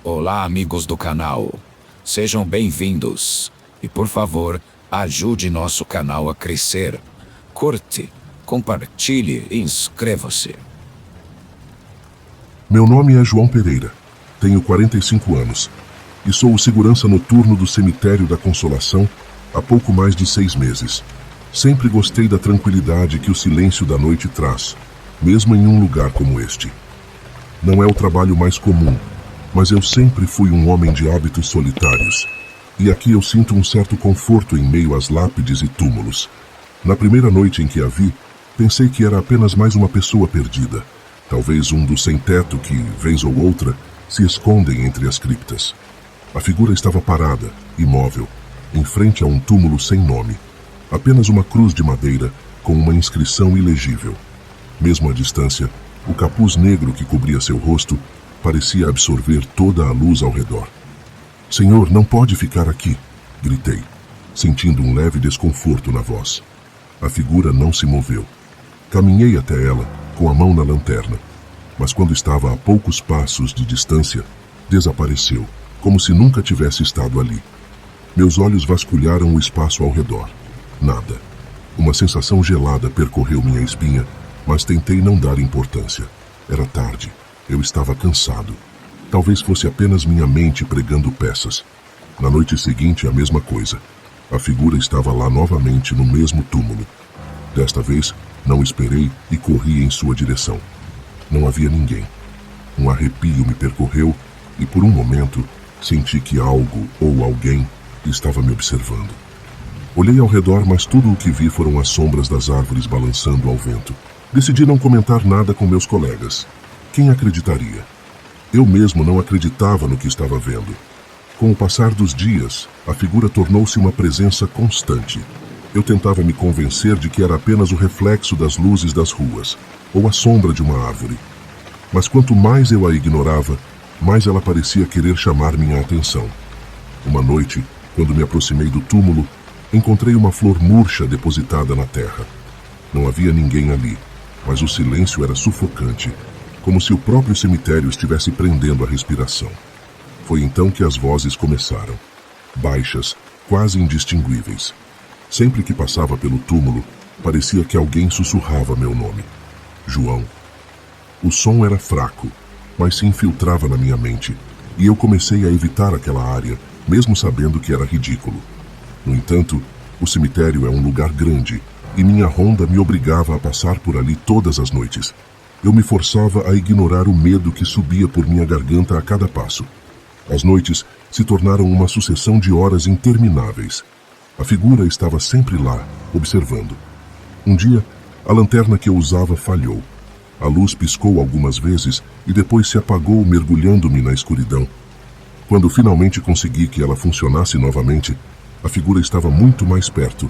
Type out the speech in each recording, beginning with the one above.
Olá, amigos do canal. Sejam bem-vindos. E por favor, ajude nosso canal a crescer. Curte, compartilhe e inscreva-se. Meu nome é João Pereira. Tenho 45 anos e sou o segurança noturno do Cemitério da Consolação há pouco mais de 6 meses. Sempre gostei da tranquilidade que o silêncio da noite traz, mesmo em um lugar como este. Não é o trabalho mais comum, mas eu sempre fui um homem de hábitos solitários. E aqui eu sinto um certo conforto em meio às lápides e túmulos. Na primeira noite em que a vi, pensei que era apenas mais uma pessoa perdida. Talvez um dos sem-teto que, vez ou outra, se escondem entre as criptas. A figura estava parada, imóvel, em frente a um túmulo sem nome. Apenas uma cruz de madeira com uma inscrição ilegível. Mesmo à distância, o capuz negro que cobria seu rosto parecia absorver toda a luz ao redor. "Senhor, não pode ficar aqui", gritei, sentindo um leve desconforto na voz. A figura não se moveu. Caminhei até ela, com a mão na lanterna, mas quando estava a poucos passos de distância, desapareceu, como se nunca tivesse estado ali. Meus olhos vasculharam o espaço ao redor. Nada. Uma sensação gelada percorreu minha espinha, mas tentei não dar importância. Era tarde. Eu estava cansado. Talvez fosse apenas minha mente pregando peças. Na noite seguinte, a mesma coisa. A figura estava lá novamente no mesmo túmulo. Desta vez, não esperei e corri em sua direção. Não havia ninguém. Um arrepio me percorreu e, por um momento, senti que algo ou alguém estava me observando. Olhei ao redor, mas tudo o que vi foram as sombras das árvores balançando ao vento. Decidi não comentar nada com meus colegas. Quem acreditaria? Eu mesmo não acreditava no que estava vendo. Com o passar dos dias, a figura tornou-se uma presença constante. Eu tentava me convencer de que era apenas o reflexo das luzes das ruas, ou a sombra de uma árvore. Mas quanto mais eu a ignorava, mais ela parecia querer chamar minha atenção. Uma noite, quando me aproximei do túmulo, encontrei uma flor murcha depositada na terra. Não havia ninguém ali, mas o silêncio era sufocante, como se o próprio cemitério estivesse prendendo a respiração. Foi então que as vozes começaram, baixas, quase indistinguíveis. Sempre que passava pelo túmulo, parecia que alguém sussurrava meu nome. João. O som era fraco, mas se infiltrava na minha mente, e eu comecei a evitar aquela área, mesmo sabendo que era ridículo. No entanto, o cemitério é um lugar grande, e minha ronda me obrigava a passar por ali todas as noites. Eu me forçava a ignorar o medo que subia por minha garganta a cada passo. As noites se tornaram uma sucessão de horas intermináveis. A figura estava sempre lá, observando. Um dia, a lanterna que eu usava falhou. A luz piscou algumas vezes e depois se apagou, mergulhando-me na escuridão. Quando finalmente consegui que ela funcionasse novamente, a figura estava muito mais perto.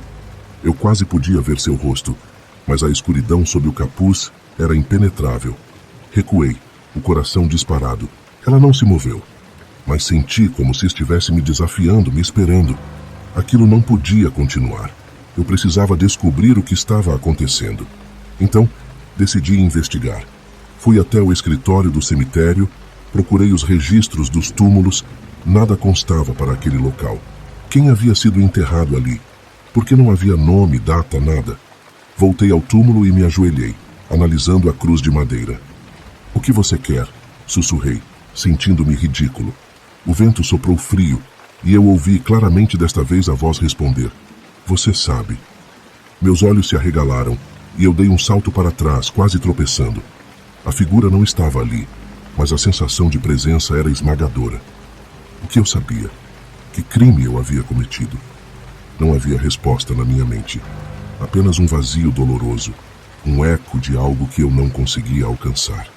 Eu quase podia ver seu rosto, mas a escuridão sob o capuz era impenetrável. Recuei, o coração disparado. Ela não se moveu, mas senti como se estivesse me desafiando, me esperando. Aquilo não podia continuar. Eu precisava descobrir o que estava acontecendo. Então, decidi investigar. Fui até o escritório do cemitério, procurei os registros dos túmulos. Nada constava para aquele local. Quem havia sido enterrado ali? Por que não havia nome, data, nada? Voltei ao túmulo e me ajoelhei, analisando a cruz de madeira. "O que você quer?", sussurrei, sentindo-me ridículo. O vento soprou frio, e eu ouvi claramente desta vez a voz responder: "Você sabe." Meus olhos se arregalaram, e eu dei um salto para trás, quase tropeçando. A figura não estava ali, mas a sensação de presença era esmagadora. O que eu sabia? Que crime eu havia cometido? Não havia resposta na minha mente. Apenas um vazio doloroso, um eco de algo que eu não conseguia alcançar.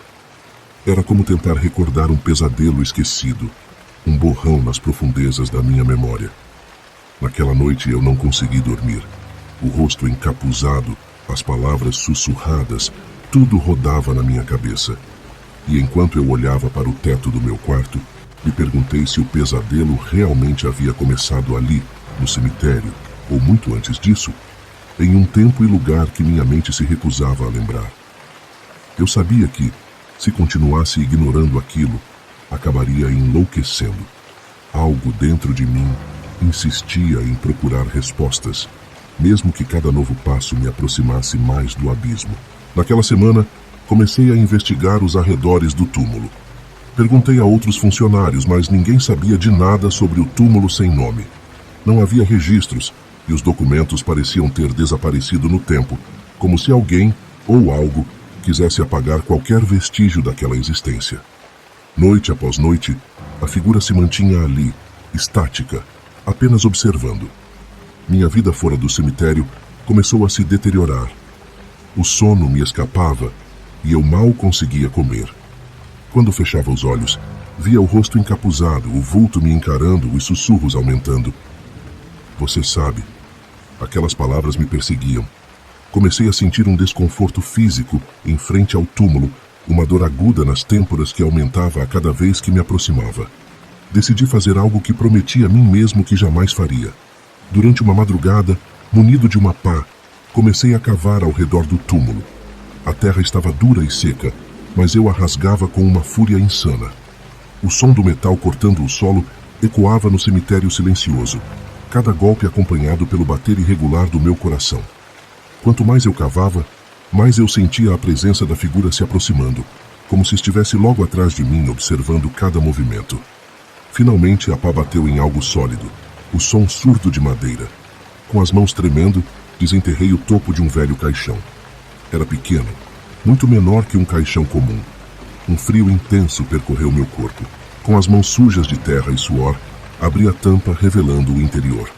Era como tentar recordar um pesadelo esquecido, um borrão nas profundezas da minha memória. Naquela noite eu não consegui dormir. O rosto encapuzado, as palavras sussurradas, tudo rodava na minha cabeça. E enquanto eu olhava para o teto do meu quarto, me perguntei se o pesadelo realmente havia começado ali, no cemitério, ou muito antes disso, em um tempo e lugar que minha mente se recusava a lembrar. Eu sabia que, se continuasse ignorando aquilo, acabaria enlouquecendo. Algo dentro de mim insistia em procurar respostas, mesmo que cada novo passo me aproximasse mais do abismo. Naquela semana, comecei a investigar os arredores do túmulo. Perguntei a outros funcionários, mas ninguém sabia de nada sobre o túmulo sem nome. Não havia registros e os documentos pareciam ter desaparecido no tempo, como se alguém ou algo quisesse apagar qualquer vestígio daquela existência. Noite após noite, a figura se mantinha ali, estática, apenas observando. Minha vida fora do cemitério começou a se deteriorar. O sono me escapava e eu mal conseguia comer. Quando fechava os olhos, via o rosto encapuzado, o vulto me encarando, os sussurros aumentando. Você sabe, aquelas palavras me perseguiam. Comecei a sentir um desconforto físico em frente ao túmulo, uma dor aguda nas têmporas que aumentava a cada vez que me aproximava. Decidi fazer algo que prometi a mim mesmo que jamais faria. Durante uma madrugada, munido de uma pá, comecei a cavar ao redor do túmulo. A terra estava dura e seca, mas eu a rasgava com uma fúria insana. O som do metal cortando o solo ecoava no cemitério silencioso, cada golpe acompanhado pelo bater irregular do meu coração. Quanto mais eu cavava, mais eu sentia a presença da figura se aproximando, como se estivesse logo atrás de mim observando cada movimento. Finalmente a pá bateu em algo sólido, o som surdo de madeira. Com as mãos tremendo, desenterrei o topo de um velho caixão. Era pequeno, muito menor que um caixão comum. Um frio intenso percorreu meu corpo. Com as mãos sujas de terra e suor, abri a tampa revelando o interior.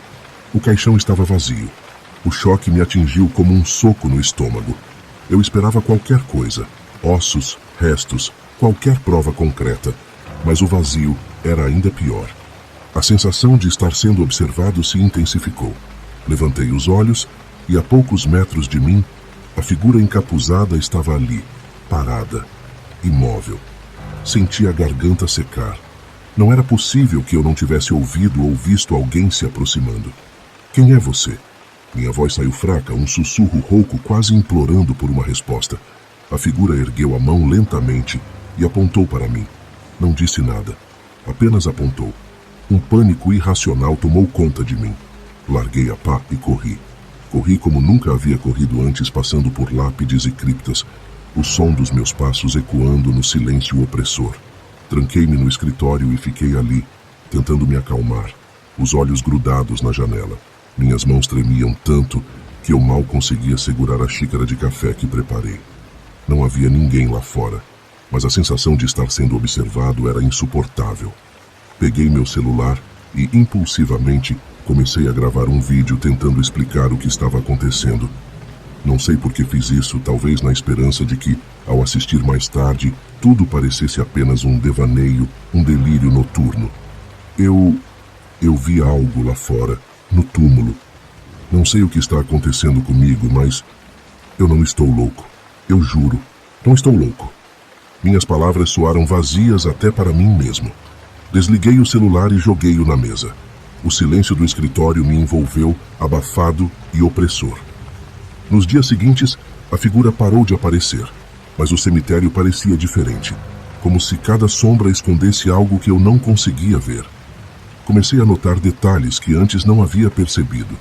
O caixão estava vazio. O choque me atingiu como um soco no estômago. Eu esperava qualquer coisa, ossos, restos, qualquer prova concreta, mas o vazio era ainda pior. A sensação de estar sendo observado se intensificou. Levantei os olhos e a poucos metros de mim, a figura encapuzada estava ali, parada, imóvel. Senti a garganta secar. Não era possível que eu não tivesse ouvido ou visto alguém se aproximando. Quem é você? Minha voz saiu fraca, um sussurro rouco quase implorando por uma resposta. A figura ergueu a mão lentamente e apontou para mim. Não disse nada, apenas apontou. Um pânico irracional tomou conta de mim. Larguei a pá e corri. Corri como nunca havia corrido antes, passando por lápides e criptas, o som dos meus passos ecoando no silêncio opressor. Tranquei-me no escritório e fiquei ali, tentando me acalmar, os olhos grudados na janela. Minhas mãos tremiam tanto que eu mal conseguia segurar a xícara de café que preparei. Não havia ninguém lá fora, mas a sensação de estar sendo observado era insuportável. Peguei meu celular e, impulsivamente, comecei a gravar um vídeo tentando explicar o que estava acontecendo. Não sei por que fiz isso, talvez na esperança de que, ao assistir mais tarde, tudo parecesse apenas um devaneio, um delírio noturno. Eu vi algo lá fora, no túmulo. Não sei o que está acontecendo comigo, mas eu não estou louco. Eu juro, não estou louco. Minhas palavras soaram vazias até para mim mesmo. Desliguei o celular e joguei-o na mesa. O silêncio do escritório me envolveu, abafado e opressor. Nos dias seguintes, a figura parou de aparecer, mas o cemitério parecia diferente, como se cada sombra escondesse algo que eu não conseguia ver. Comecei a notar detalhes que antes não havia percebido.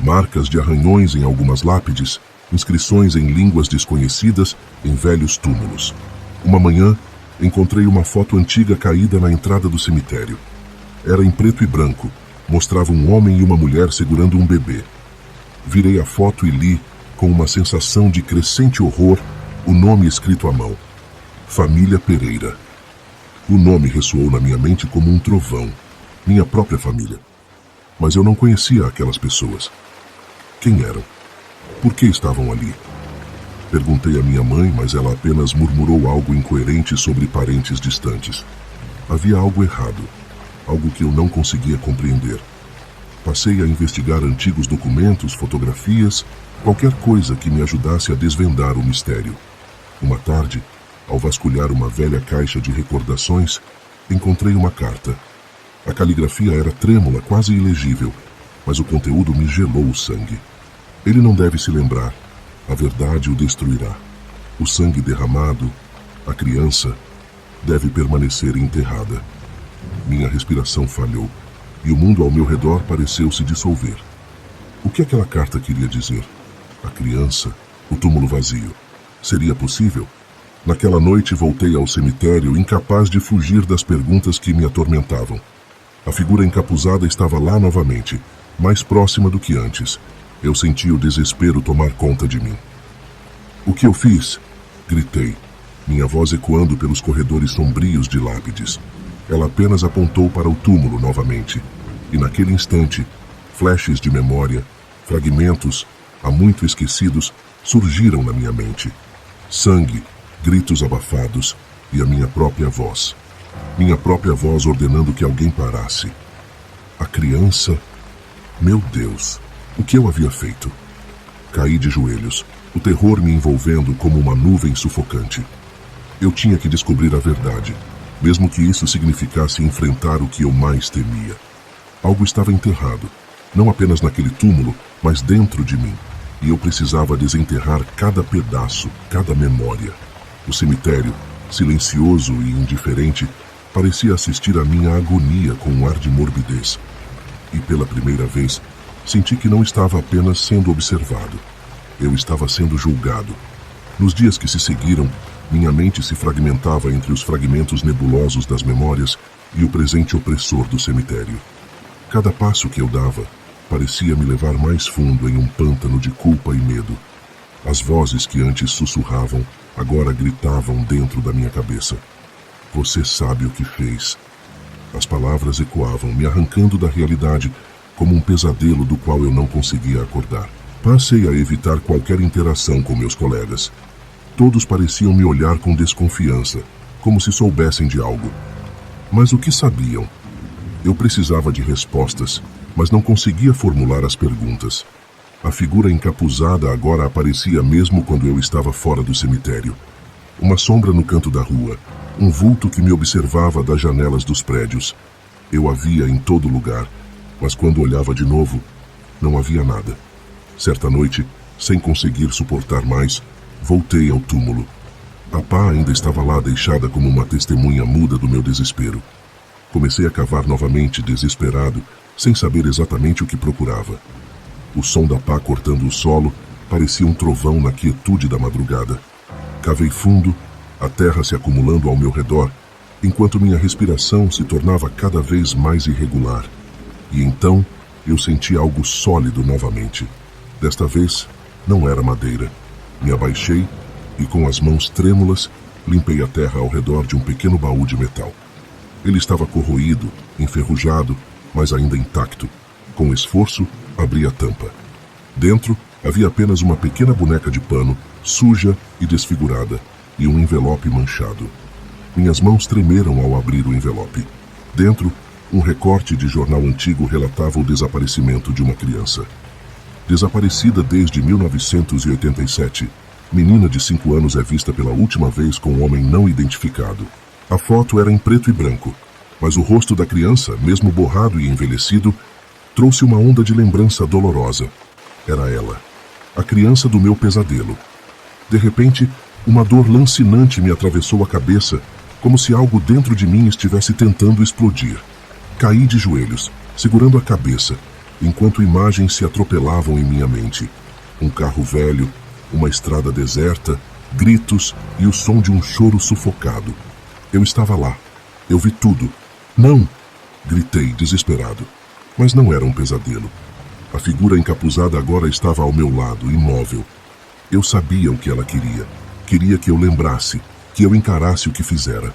Marcas de arranhões em algumas lápides, inscrições em línguas desconhecidas em velhos túmulos. Uma manhã, encontrei uma foto antiga caída na entrada do cemitério. Era em preto e branco, mostrava um homem e uma mulher segurando um bebê. Virei a foto e li, com uma sensação de crescente horror, o nome escrito à mão. Família Pereira. O nome ressoou na minha mente como um trovão. Minha própria família. Mas eu não conhecia aquelas pessoas. Quem eram? Por que estavam ali? Perguntei à minha mãe, mas ela apenas murmurou algo incoerente sobre parentes distantes. Havia algo errado, algo que eu não conseguia compreender. Passei a investigar antigos documentos, fotografias, qualquer coisa que me ajudasse a desvendar o mistério. Uma tarde, ao vasculhar uma velha caixa de recordações, encontrei uma carta. A caligrafia era trêmula, quase ilegível, mas o conteúdo me gelou o sangue. Ele não deve se lembrar. A verdade o destruirá. O sangue derramado, a criança, deve permanecer enterrada. Minha respiração falhou e o mundo ao meu redor pareceu se dissolver. O que aquela carta queria dizer? A criança, o túmulo vazio. Seria possível? Naquela noite voltei ao cemitério incapaz de fugir das perguntas que me atormentavam. A figura encapuzada estava lá novamente, mais próxima do que antes. Eu senti o desespero tomar conta de mim. "O que eu fiz?" Gritei, minha voz ecoando pelos corredores sombrios de lápides. Ela apenas apontou para o túmulo novamente, e naquele instante, flashes de memória, fragmentos, há muito esquecidos, surgiram na minha mente. Sangue, gritos abafados e a minha própria voz. Minha própria voz ordenando que alguém parasse. A criança... Meu Deus, o que eu havia feito? Caí de joelhos, o terror me envolvendo como uma nuvem sufocante. Eu tinha que descobrir a verdade, mesmo que isso significasse enfrentar o que eu mais temia. Algo estava enterrado, não apenas naquele túmulo, mas dentro de mim, e eu precisava desenterrar cada pedaço, cada memória. O cemitério, silencioso e indiferente, parecia assistir à minha agonia com um ar de morbidez. E pela primeira vez, senti que não estava apenas sendo observado. Eu estava sendo julgado. Nos dias que se seguiram, minha mente se fragmentava entre os fragmentos nebulosos das memórias e o presente opressor do cemitério. Cada passo que eu dava parecia me levar mais fundo em um pântano de culpa e medo. As vozes que antes sussurravam, agora gritavam dentro da minha cabeça. "Você sabe o que fez." As palavras ecoavam, me arrancando da realidade, como um pesadelo do qual eu não conseguia acordar. Passei a evitar qualquer interação com meus colegas. Todos pareciam me olhar com desconfiança, como se soubessem de algo. Mas o que sabiam? Eu precisava de respostas, mas não conseguia formular as perguntas. A figura encapuzada agora aparecia mesmo quando eu estava fora do cemitério. Uma sombra no canto da rua, um vulto que me observava das janelas dos prédios. Eu a via em todo lugar, mas quando olhava de novo, não havia nada. Certa noite, sem conseguir suportar mais, voltei ao túmulo. A pá ainda estava lá deixada como uma testemunha muda do meu desespero. Comecei a cavar novamente, desesperado, sem saber exatamente o que procurava. O som da pá cortando o solo parecia um trovão na quietude da madrugada. Cavei fundo, a terra se acumulando ao meu redor, enquanto minha respiração se tornava cada vez mais irregular. E então eu senti algo sólido novamente. Desta vez, não era madeira. Me abaixei e, com as mãos trêmulas, limpei a terra ao redor de um pequeno baú de metal. Ele estava corroído, enferrujado, mas ainda intacto. Com esforço, abri a tampa. Dentro, havia apenas uma pequena boneca de pano, suja e desfigurada, e um envelope manchado. Minhas mãos tremeram ao abrir o envelope. Dentro, um recorte de jornal antigo relatava o desaparecimento de uma criança. Desaparecida desde 1987, menina de 5 anos é vista pela última vez com um homem não identificado. A foto era em preto e branco, mas o rosto da criança, mesmo borrado e envelhecido, trouxe uma onda de lembrança dolorosa. Era ela, a criança do meu pesadelo. De repente, uma dor lancinante me atravessou a cabeça, como se algo dentro de mim estivesse tentando explodir. Caí de joelhos, segurando a cabeça, enquanto imagens se atropelavam em minha mente. Um carro velho, uma estrada deserta, gritos e o som de um choro sufocado. Eu estava lá. Eu vi tudo. "Não!" Gritei, desesperado. Mas não era um pesadelo. A figura encapuzada agora estava ao meu lado, imóvel. Eu sabia o que ela queria. Queria que eu lembrasse, que eu encarasse o que fizera.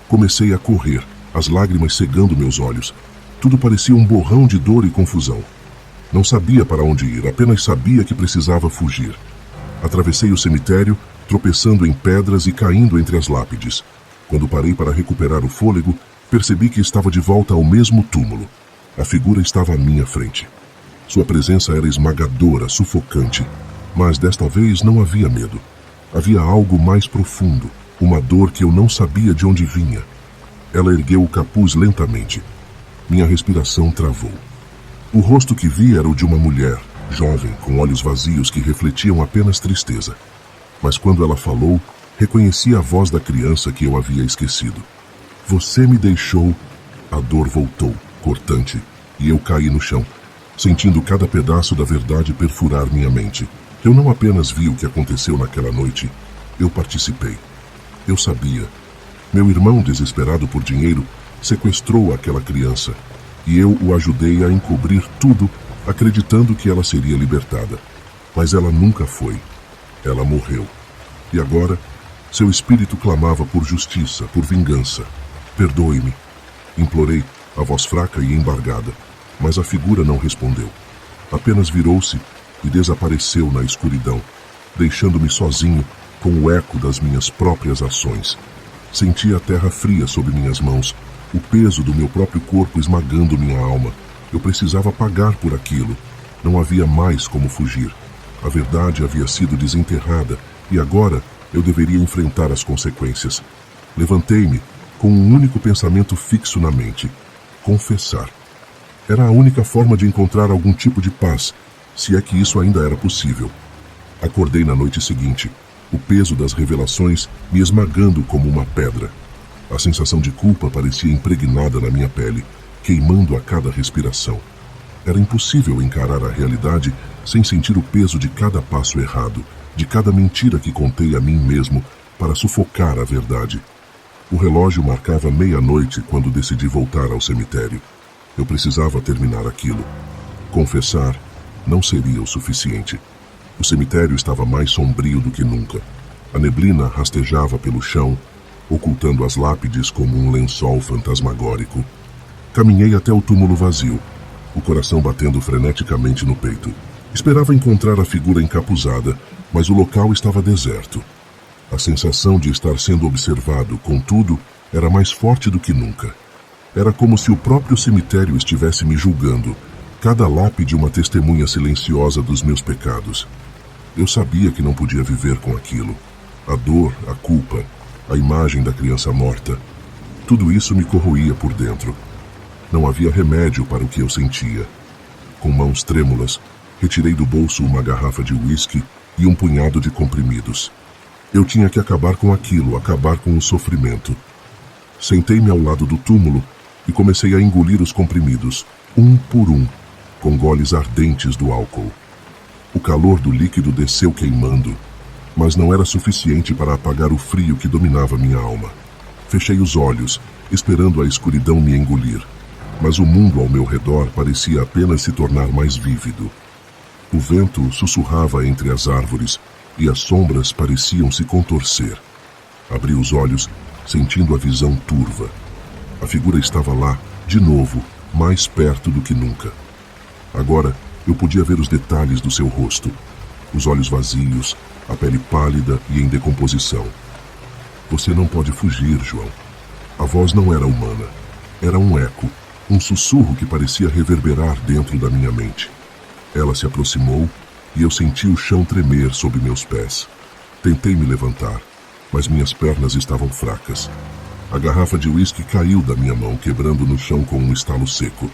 Comecei a correr, as lágrimas cegando meus olhos. Tudo parecia um borrão de dor e confusão. Não sabia para onde ir, apenas sabia que precisava fugir. Atravessei o cemitério, tropeçando em pedras e caindo entre as lápides. Quando parei para recuperar o fôlego, percebi que estava de volta ao mesmo túmulo. A figura estava à minha frente. Sua presença era esmagadora, sufocante, mas desta vez não havia medo. Havia algo mais profundo, uma dor que eu não sabia de onde vinha. Ela ergueu o capuz lentamente. Minha respiração travou. O rosto que vi era o de uma mulher, jovem, com olhos vazios que refletiam apenas tristeza. Mas quando ela falou, Reconheci a voz da criança que eu havia esquecido. Você me deixou. A dor voltou, cortante, e eu caí no chão, sentindo cada pedaço da verdade perfurar minha mente. Eu não apenas vi o que aconteceu naquela noite, eu participei. Eu sabia. Meu irmão, desesperado por dinheiro, sequestrou aquela criança, e eu o ajudei a encobrir tudo, acreditando que ela seria libertada. Mas ela nunca foi. Ela morreu. E agora, seu espírito clamava por justiça, por vingança. Perdoe-me. Implorei, a voz fraca e embargada, mas a figura não respondeu. Apenas virou-se e desapareceu na escuridão, deixando-me sozinho com o eco das minhas próprias ações. Senti a terra fria sob minhas mãos, o peso do meu próprio corpo esmagando minha alma. Eu precisava pagar por aquilo. Não havia mais como fugir. A verdade havia sido desenterrada e agora eu deveria enfrentar as consequências. Levantei-me com um único pensamento fixo na mente: confessar. Era a única forma de encontrar algum tipo de paz, se é que isso ainda era possível. Acordei na noite seguinte, o peso das revelações me esmagando como uma pedra. A sensação de culpa parecia impregnada na minha pele, queimando a cada respiração. Era impossível encarar a realidade sem sentir o peso de cada passo errado, de cada mentira que contei a mim mesmo para sufocar a verdade. O relógio marcava meia-noite quando decidi voltar ao cemitério. Eu precisava terminar aquilo. Confessar não seria o suficiente. O cemitério estava mais sombrio do que nunca. A neblina rastejava pelo chão, ocultando as lápides como um lençol fantasmagórico. Caminhei até o túmulo vazio, o coração batendo freneticamente no peito. Esperava encontrar a figura encapuzada, mas o local estava deserto. A sensação de estar sendo observado, contudo, era mais forte do que nunca. Era como se o próprio cemitério estivesse me julgando, cada lápide uma testemunha silenciosa dos meus pecados. Eu sabia que não podia viver com aquilo. A dor, a culpa, a imagem da criança morta. Tudo isso me corroía por dentro. Não havia remédio para o que eu sentia. Com mãos trêmulas, retirei do bolso uma garrafa de uísque e um punhado de comprimidos. Eu tinha que acabar com aquilo, acabar com o sofrimento. Sentei-me ao lado do túmulo e comecei a engolir os comprimidos, um por um, com goles ardentes do álcool. O calor do líquido desceu queimando, mas não era suficiente para apagar o frio que dominava minha alma. Fechei os olhos, esperando a escuridão me engolir, mas o mundo ao meu redor parecia apenas se tornar mais vívido. O vento sussurrava entre as árvores e as sombras pareciam se contorcer. Abri os olhos, sentindo a visão turva. A figura estava lá, de novo, mais perto do que nunca. Agora, eu podia ver os detalhes do seu rosto. Os olhos vazios, a pele pálida e em decomposição. Você não pode fugir, João. A voz não era humana. Era um eco, um sussurro que parecia reverberar dentro da minha mente. Ela se aproximou e eu senti o chão tremer sob meus pés. Tentei me levantar, mas minhas pernas estavam fracas. A garrafa de uísque caiu da minha mão, quebrando no chão com um estalo seco.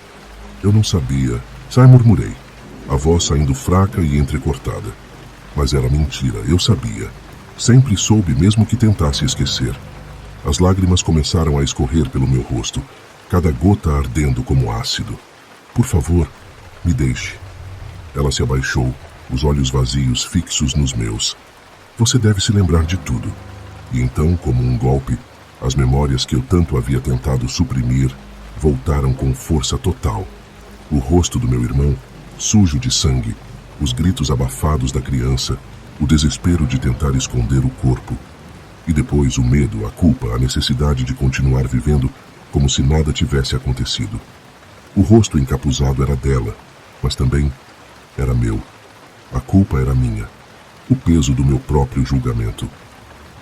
Eu não sabia. Sai, murmurei, a voz saindo fraca e entrecortada. Mas era mentira, eu sabia. Sempre soube, mesmo que tentasse esquecer. As lágrimas começaram a escorrer pelo meu rosto, cada gota ardendo como ácido. Por favor, me deixe. Ela se abaixou, os olhos vazios fixos nos meus. Você deve se lembrar de tudo. E então, como um golpe, as memórias que eu tanto havia tentado suprimir voltaram com força total. O rosto do meu irmão, sujo de sangue, os gritos abafados da criança, o desespero de tentar esconder o corpo. E depois o medo, a culpa, a necessidade de continuar vivendo como se nada tivesse acontecido. O rosto encapuzado era dela, mas também era meu. A culpa era minha. O peso do meu próprio julgamento.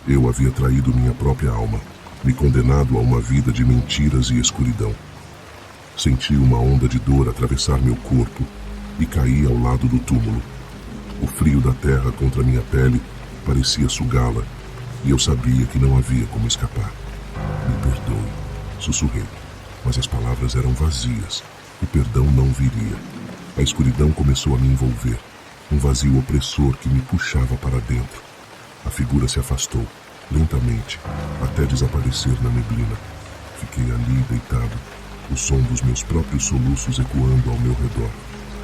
Eu havia traído minha própria alma, me condenado a uma vida de mentiras e escuridão. Senti uma onda de dor atravessar meu corpo e caí ao lado do túmulo. O frio da terra contra minha pele parecia sugá-la, e eu sabia que não havia como escapar. Me perdoe, sussurrei, mas as palavras eram vazias. O perdão não viria. A escuridão começou a me envolver, um vazio opressor que me puxava para dentro. A figura se afastou, lentamente, até desaparecer na neblina. Fiquei ali deitado, o som dos meus próprios soluços ecoando ao meu redor.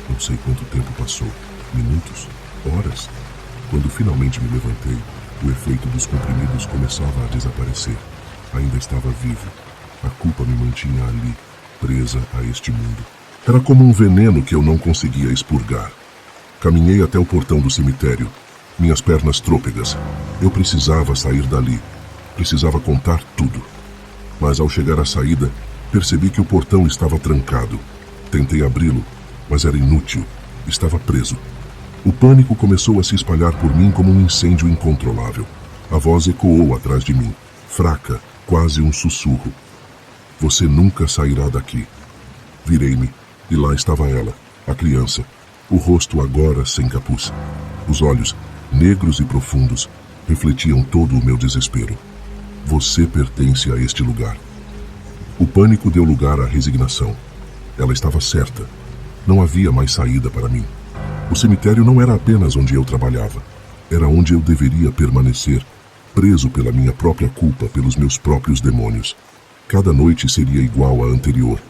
Não sei quanto tempo passou, minutos, horas. Quando finalmente me levantei, o efeito dos comprimidos começava a desaparecer. Ainda estava vivo. A culpa me mantinha ali, presa a este mundo. Era como um veneno que eu não conseguia expurgar. Caminhei até o portão do cemitério, minhas pernas trôpegas. Eu precisava sair dali. Precisava contar tudo. Mas ao chegar à saída, percebi que o portão estava trancado. Tentei abri-lo, mas era inútil. Estava preso. O pânico começou a se espalhar por mim como um incêndio incontrolável. A voz ecoou atrás de mim, fraca, quase um sussurro. Você nunca sairá daqui. Virei-me, e lá estava ela, a criança, o rosto agora sem capuz. Os olhos, negros e profundos, refletiam todo o meu desespero. Você pertence a este lugar. O pânico deu lugar à resignação. Ela estava certa. Não havia mais saída para mim. O cemitério não era apenas onde eu trabalhava. Era onde eu deveria permanecer, preso pela minha própria culpa, pelos meus próprios demônios. Cada noite seria igual à anterior.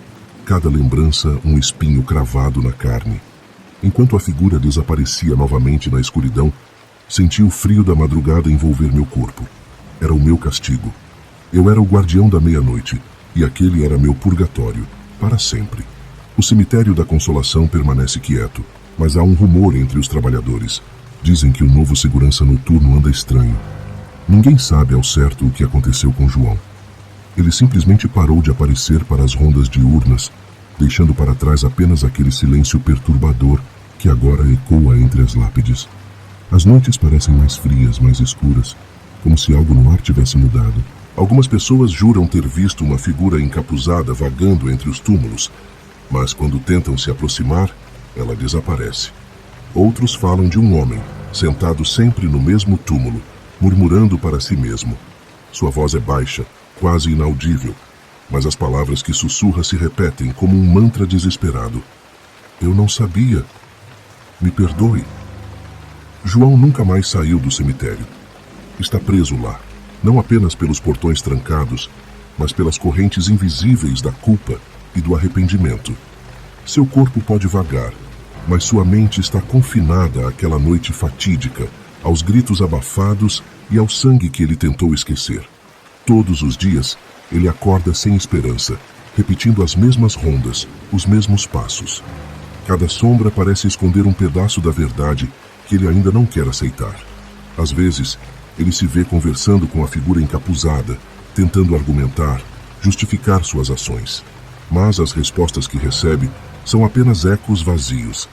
Cada lembrança um espinho cravado na carne. Enquanto a figura desaparecia novamente na escuridão, senti o frio da madrugada envolver meu corpo. Era o meu castigo. Eu era o guardião da meia-noite, e aquele era meu purgatório, para sempre. O cemitério da Consolação permanece quieto, mas há um rumor entre os trabalhadores. Dizem que o novo segurança noturno anda estranho. Ninguém sabe ao certo o que aconteceu com João. Ele simplesmente parou de aparecer para as rondas diurnas, deixando para trás apenas aquele silêncio perturbador que agora ecoa entre as lápides. As noites parecem mais frias, mais escuras, como se algo no ar tivesse mudado. Algumas pessoas juram ter visto uma figura encapuzada vagando entre os túmulos, mas quando tentam se aproximar, ela desaparece. Outros falam de um homem, sentado sempre no mesmo túmulo, murmurando para si mesmo. Sua voz é baixa, quase inaudível, mas as palavras que sussurra se repetem como um mantra desesperado. Eu não sabia. Me perdoe. João nunca mais saiu do cemitério. Está preso lá, não apenas pelos portões trancados, mas pelas correntes invisíveis da culpa e do arrependimento. Seu corpo pode vagar, mas sua mente está confinada àquela noite fatídica, aos gritos abafados e ao sangue que ele tentou esquecer. Todos os dias, ele acorda sem esperança, repetindo as mesmas rondas, os mesmos passos. Cada sombra parece esconder um pedaço da verdade que ele ainda não quer aceitar. Às vezes, ele se vê conversando com a figura encapuzada, tentando argumentar, justificar suas ações. Mas as respostas que recebe são apenas ecos vazios,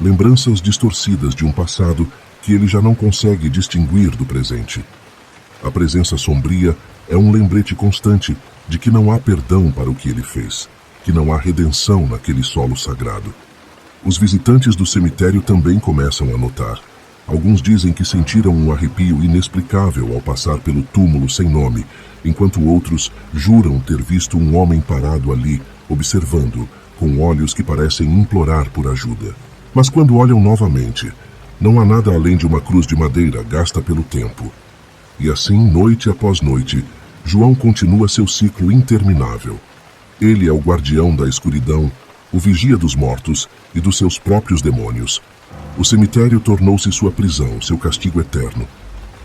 lembranças distorcidas de um passado que ele já não consegue distinguir do presente. A presença sombria é um lembrete constante de que não há perdão para o que ele fez, que não há redenção naquele solo sagrado. Os visitantes do cemitério também começam a notar. Alguns dizem que sentiram um arrepio inexplicável ao passar pelo túmulo sem nome, enquanto outros juram ter visto um homem parado ali, observando, com olhos que parecem implorar por ajuda. Mas quando olham novamente, não há nada além de uma cruz de madeira gasta pelo tempo. E assim, noite após noite, João continua seu ciclo interminável. Ele é o guardião da escuridão, o vigia dos mortos e dos seus próprios demônios. O cemitério tornou-se sua prisão, seu castigo eterno.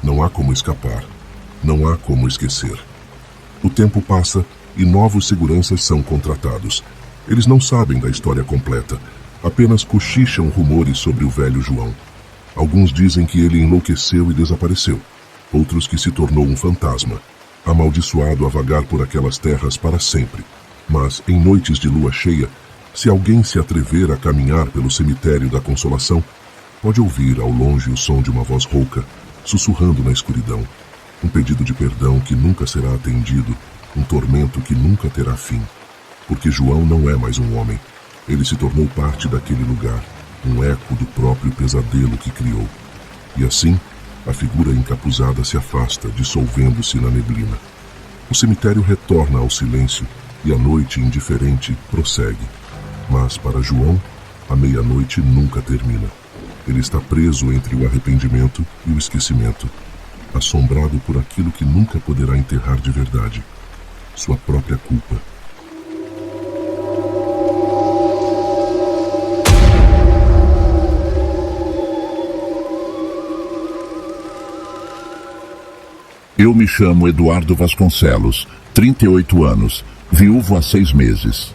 Não há como escapar. Não há como esquecer. O tempo passa e novos seguranças são contratados. Eles não sabem da história completa, apenas cochicham rumores sobre o velho João. Alguns dizem que ele enlouqueceu e desapareceu. Outros que se tornou um fantasma, amaldiçoado a vagar por aquelas terras para sempre. Mas, em noites de lua cheia, se alguém se atrever a caminhar pelo cemitério da Consolação, pode ouvir ao longe o som de uma voz rouca, sussurrando na escuridão. Um pedido de perdão que nunca será atendido, um tormento que nunca terá fim. Porque João não é mais um homem. Ele se tornou parte daquele lugar, um eco do próprio pesadelo que criou. E assim, a figura encapuzada se afasta, dissolvendo-se na neblina. O cemitério retorna ao silêncio e a noite indiferente prossegue. Mas para João, a meia-noite nunca termina. Ele está preso entre o arrependimento e o esquecimento. assombrado por aquilo que nunca poderá enterrar de verdade, sua própria culpa. Eu me chamo Eduardo Vasconcelos, 38 anos, viúvo há 6 meses.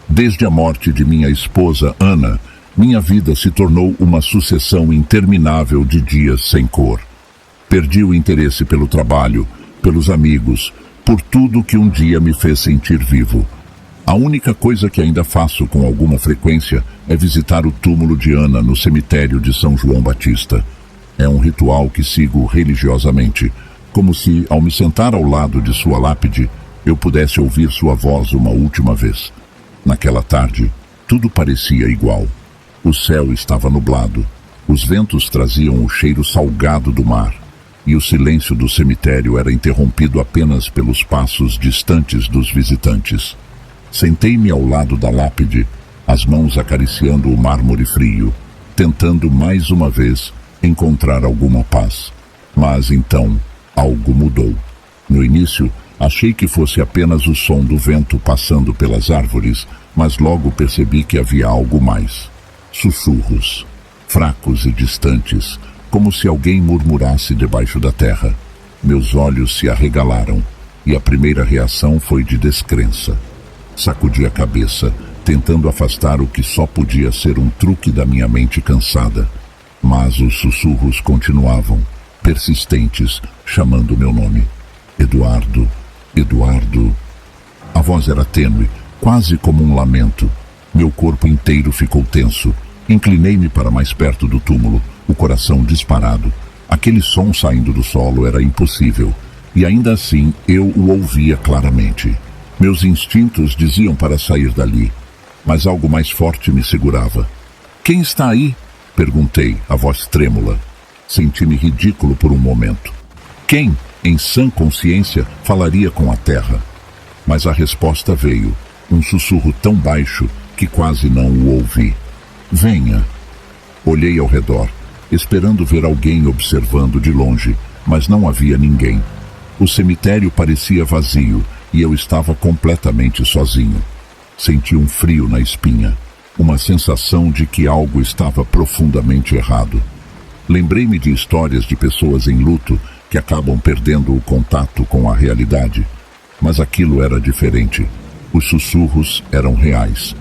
Desde a morte de minha esposa, Ana, minha vida se tornou uma sucessão interminável de dias sem cor. Perdi o interesse pelo trabalho, pelos amigos, por tudo que um dia me fez sentir vivo. A única coisa que ainda faço com alguma frequência é visitar o túmulo de Ana no cemitério de São João Batista. É um ritual que sigo religiosamente, como se, ao me sentar ao lado de sua lápide, eu pudesse ouvir sua voz uma última vez. Naquela tarde, tudo parecia igual. O céu estava nublado, os ventos traziam o cheiro salgado do mar, e o silêncio do cemitério era interrompido apenas pelos passos distantes dos visitantes. Sentei-me ao lado da lápide, as mãos acariciando o mármore frio, tentando mais uma vez encontrar alguma paz. Mas então, algo mudou. No início, achei que fosse apenas o som do vento passando pelas árvores, mas logo percebi que havia algo mais. Sussurros, fracos e distantes, como se alguém murmurasse debaixo da terra. Meus olhos se arregalaram, e a primeira reação foi de descrença. Sacudi a cabeça, tentando afastar o que só podia ser um truque da minha mente cansada. Mas os sussurros continuavam, persistentes, chamando meu nome. Eduardo, Eduardo. A voz era tênue, quase como um lamento. Meu corpo inteiro ficou tenso. Inclinei-me para mais perto do túmulo, o coração disparado. Aquele som saindo do solo era impossível, e ainda assim eu o ouvia claramente. Meus instintos diziam para sair dali, mas algo mais forte me segurava. "Quem está aí?" perguntei, a voz trêmula. Senti-me ridículo por um momento. Quem, em sã consciência, falaria com a terra? Mas a resposta veio, um sussurro tão baixo que quase não o ouvi. "Venha." Olhei ao redor, esperando ver alguém observando de longe, mas não havia ninguém. O cemitério parecia vazio e eu estava completamente sozinho. Senti um frio na espinha, uma sensação de que algo estava profundamente errado. Lembrei-me de histórias de pessoas em luto que acabam perdendo o contato com a realidade. Mas aquilo era diferente. Os sussurros eram reais.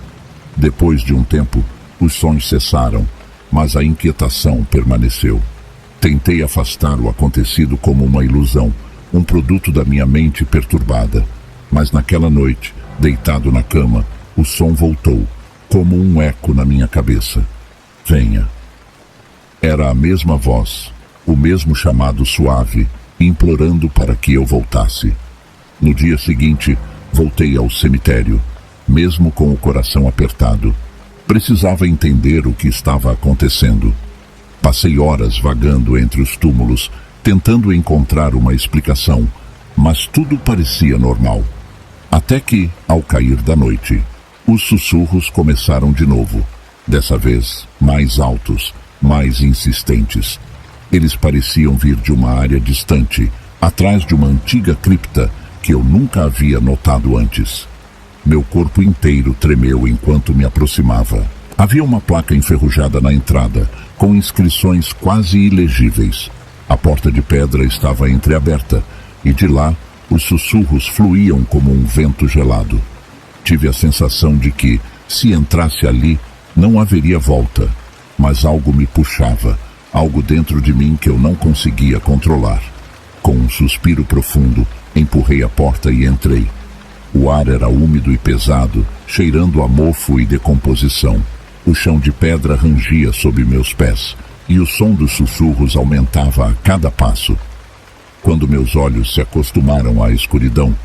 Depois de um tempo, os sons cessaram, mas a inquietação permaneceu. Tentei afastar o acontecido como uma ilusão, um produto da minha mente perturbada. Mas naquela noite, deitado na cama, o som voltou, como um eco na minha cabeça. "Venha." Era a mesma voz, o mesmo chamado suave, implorando para que eu voltasse. No dia seguinte, voltei ao cemitério, mesmo com o coração apertado. Precisava entender o que estava acontecendo. Passei horas vagando entre os túmulos, tentando encontrar uma explicação, mas tudo parecia normal. Até que, ao cair da noite, os sussurros começaram de novo, dessa vez mais altos, mais insistentes. Eles pareciam vir de uma área distante, atrás de uma antiga cripta que eu nunca havia notado antes. Meu corpo inteiro tremeu enquanto me aproximava. Havia uma placa enferrujada na entrada, com inscrições quase ilegíveis. A porta de pedra estava entreaberta, e de lá os sussurros fluíam como um vento gelado. Tive a sensação de que, se entrasse ali, não haveria volta. Mas algo me puxava, algo dentro de mim que eu não conseguia controlar. Com um suspiro profundo, empurrei a porta e entrei. O ar era úmido e pesado, cheirando a mofo e decomposição. O chão de pedra rangia sob meus pés, e o som dos sussurros aumentava a cada passo. Quando meus olhos se acostumaram à escuridão,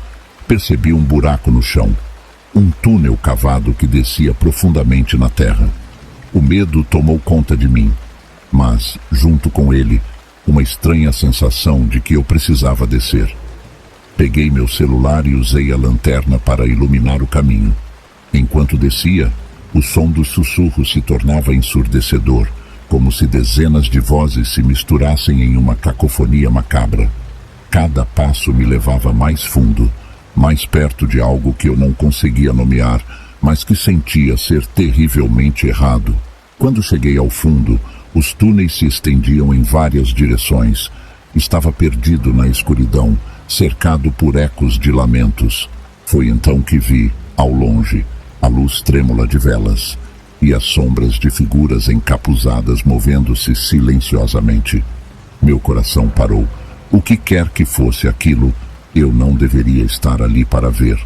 percebi um buraco no chão, um túnel cavado que descia profundamente na terra. O medo tomou conta de mim, mas, junto com ele, uma estranha sensação de que eu precisava descer. Peguei meu celular e usei a lanterna para iluminar o caminho. Enquanto descia, o som dos sussurros se tornava ensurdecedor, como se dezenas de vozes se misturassem em uma cacofonia macabra. Cada passo me levava mais fundo, mais perto de algo que eu não conseguia nomear, mas que sentia ser terrivelmente errado. Quando cheguei ao fundo, os túneis se estendiam em várias direções. Estava perdido na escuridão, cercado por ecos de lamentos. Foi então que vi, ao longe, a luz trêmula de velas e as sombras de figuras encapuzadas movendo-se silenciosamente. Meu coração parou. O que quer que fosse aquilo, eu não deveria estar ali para ver.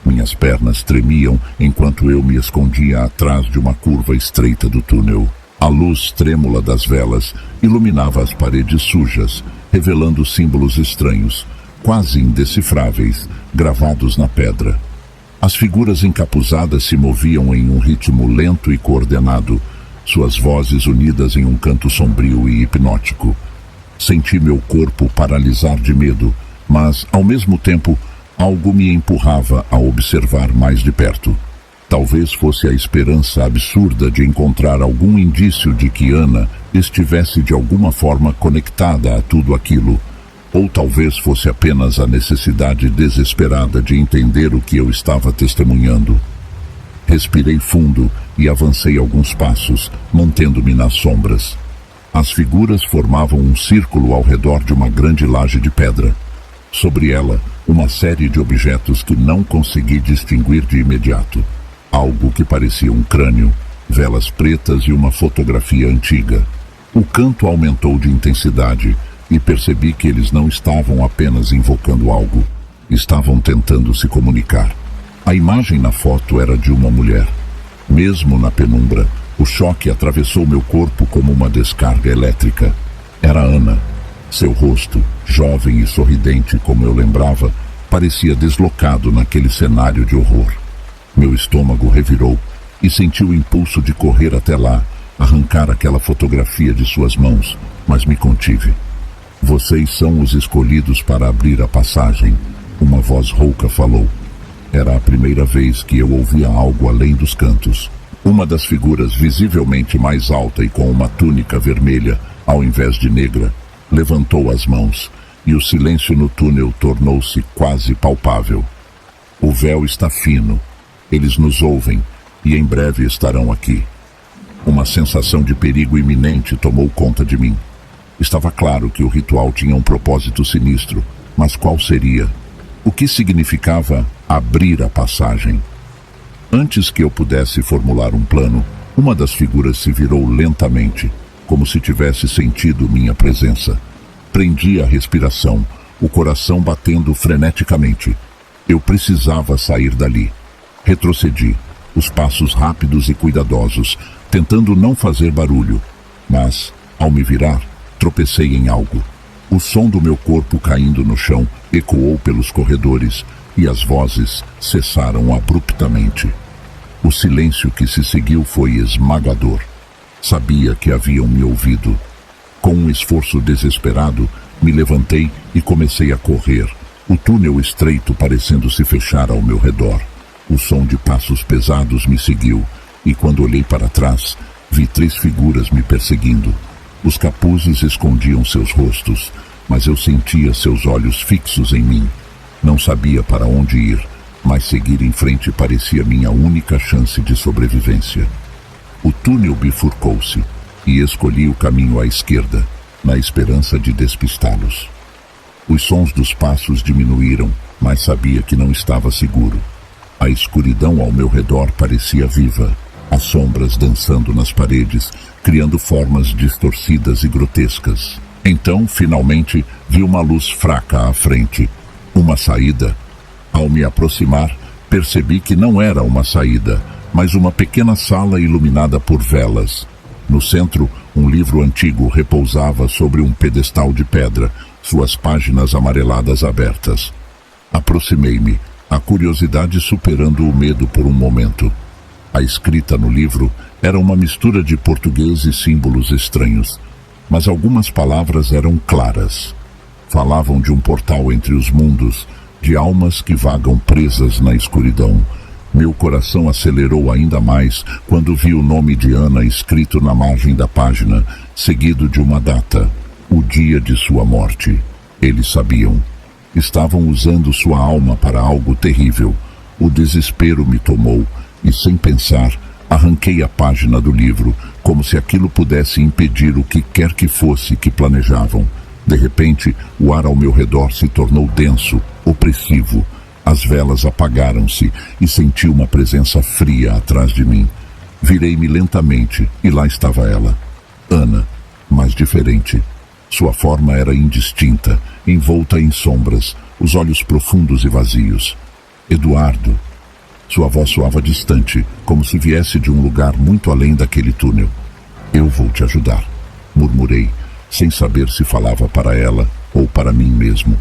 Minhas pernas tremiam enquanto eu me escondia atrás de uma curva estreita do túnel. A luz trêmula das velas iluminava as paredes sujas, revelando símbolos estranhos, quase indecifráveis, gravados na pedra. As figuras encapuzadas se moviam em um ritmo lento e coordenado, suas vozes unidas em um canto sombrio e hipnótico. Senti meu corpo paralisar de medo, mas, ao mesmo tempo, algo me empurrava a observar mais de perto. Talvez fosse a esperança absurda de encontrar algum indício de que Ana estivesse de alguma forma conectada a tudo aquilo, ou talvez fosse apenas a necessidade desesperada de entender o que eu estava testemunhando. Respirei fundo e avancei alguns passos, mantendo-me nas sombras. As figuras formavam um círculo ao redor de uma grande laje de pedra. Sobre ela, uma série de objetos que não consegui distinguir de imediato. Algo que parecia um crânio, velas pretas e uma fotografia antiga. O canto aumentou de intensidade e percebi que eles não estavam apenas invocando algo. Estavam tentando se comunicar. A imagem na foto era de uma mulher. Mesmo na penumbra, o choque atravessou meu corpo como uma descarga elétrica. Era Ana. Seu rosto, jovem e sorridente como eu lembrava, parecia deslocado naquele cenário de horror. Meu estômago revirou e senti o impulso de correr até lá, arrancar aquela fotografia de suas mãos, mas me contive. Vocês são os escolhidos para abrir a passagem, uma voz rouca falou. Era a primeira vez que eu ouvia algo além dos cantos. Uma das figuras, visivelmente mais alta e com uma túnica vermelha, ao invés de negra, levantou as mãos e o silêncio no túnel tornou-se quase palpável. O véu está fino. Eles nos ouvem e em breve estarão aqui. Uma sensação de perigo iminente tomou conta de mim. Estava claro que o ritual tinha um propósito sinistro, mas qual seria? O que significava abrir a passagem? Antes que eu pudesse formular um plano, uma das figuras se virou lentamente, como se tivesse sentido minha presença. Prendi a respiração, o coração batendo freneticamente. Eu precisava sair dali. Retrocedi, os passos rápidos e cuidadosos, tentando não fazer barulho. Mas, ao me virar, tropecei em algo. O som do meu corpo caindo no chão ecoou pelos corredores e as vozes cessaram abruptamente. O silêncio que se seguiu foi esmagador. Sabia que haviam me ouvido. Com um esforço desesperado, me levantei e comecei a correr, o túnel estreito parecendo se fechar ao meu redor. O som de passos pesados me seguiu, e quando olhei para trás, vi 3 figuras me perseguindo. Os capuzes escondiam seus rostos, mas eu sentia seus olhos fixos em mim. Não sabia para onde ir, mas seguir em frente parecia minha única chance de sobrevivência. O túnel bifurcou-se e escolhi o caminho à esquerda, na esperança de despistá-los. Os sons dos passos diminuíram, mas sabia que não estava seguro. A escuridão ao meu redor parecia viva, as sombras dançando nas paredes, criando formas distorcidas e grotescas. Então, finalmente, vi uma luz fraca à frente. Uma saída. Ao me aproximar, percebi que não era uma saída, mas uma pequena sala iluminada por velas. No centro, um livro antigo repousava sobre um pedestal de pedra, suas páginas amareladas abertas. Aproximei-me, a curiosidade superando o medo por um momento. A escrita no livro era uma mistura de português e símbolos estranhos, mas algumas palavras eram claras. Falavam de um portal entre os mundos, de almas que vagam presas na escuridão. Meu coração acelerou ainda mais quando vi o nome de Ana escrito na margem da página, seguido de uma data, o dia de sua morte. Eles sabiam, estavam usando sua alma para algo terrível. O desespero me tomou e, sem pensar, arranquei a página do livro, como se aquilo pudesse impedir o que quer que fosse que planejavam. De repente, o ar ao meu redor se tornou denso, opressivo. As velas apagaram-se e senti uma presença fria atrás de mim. Virei-me lentamente e lá estava ela. Ana, mas diferente. Sua forma era indistinta, envolta em sombras, os olhos profundos e vazios. Eduardo. Sua voz soava distante, como se viesse de um lugar muito além daquele túnel. Eu vou te ajudar, murmurei, sem saber se falava para ela ou para mim mesmo.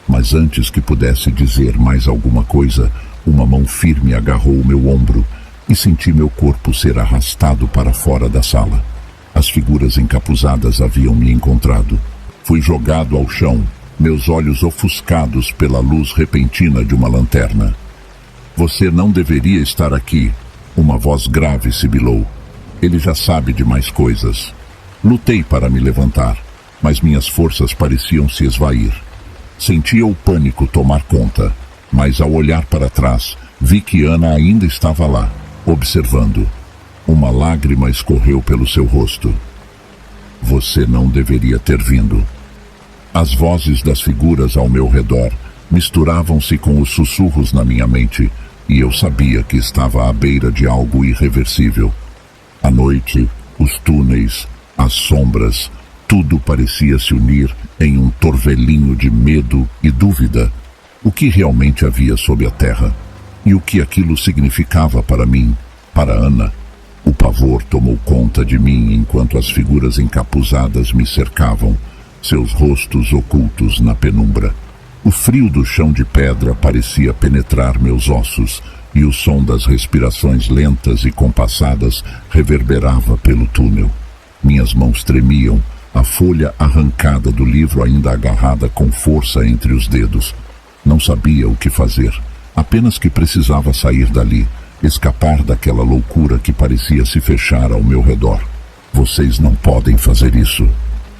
Mas antes que pudesse dizer mais alguma coisa, uma mão firme agarrou o meu ombro e senti meu corpo ser arrastado para fora da sala. As figuras encapuzadas haviam me encontrado. Fui jogado ao chão, meus olhos ofuscados pela luz repentina de uma lanterna. Você não deveria estar aqui, uma voz grave sibilou. Ele já sabe de mais coisas. Lutei para me levantar, mas minhas forças pareciam se esvair. Sentia o pânico tomar conta, mas ao olhar para trás, vi que Ana ainda estava lá, observando. Uma lágrima escorreu pelo seu rosto. Você não deveria ter vindo. As vozes das figuras ao meu redor misturavam-se com os sussurros na minha mente, e eu sabia que estava à beira de algo irreversível. A noite, os túneis, as sombras, tudo parecia se unir em um torvelinho de medo e dúvida. O que realmente havia sob a terra? E o que aquilo significava para mim, para Ana? O pavor tomou conta de mim enquanto as figuras encapuzadas me cercavam, seus rostos ocultos na penumbra. O frio do chão de pedra parecia penetrar meus ossos, e o som das respirações lentas e compassadas reverberava pelo túnel. Minhas mãos tremiam, a folha arrancada do livro ainda agarrada com força entre os dedos. Não sabia o que fazer, apenas que precisava sair dali, escapar daquela loucura que parecia se fechar ao meu redor. Vocês não podem fazer isso.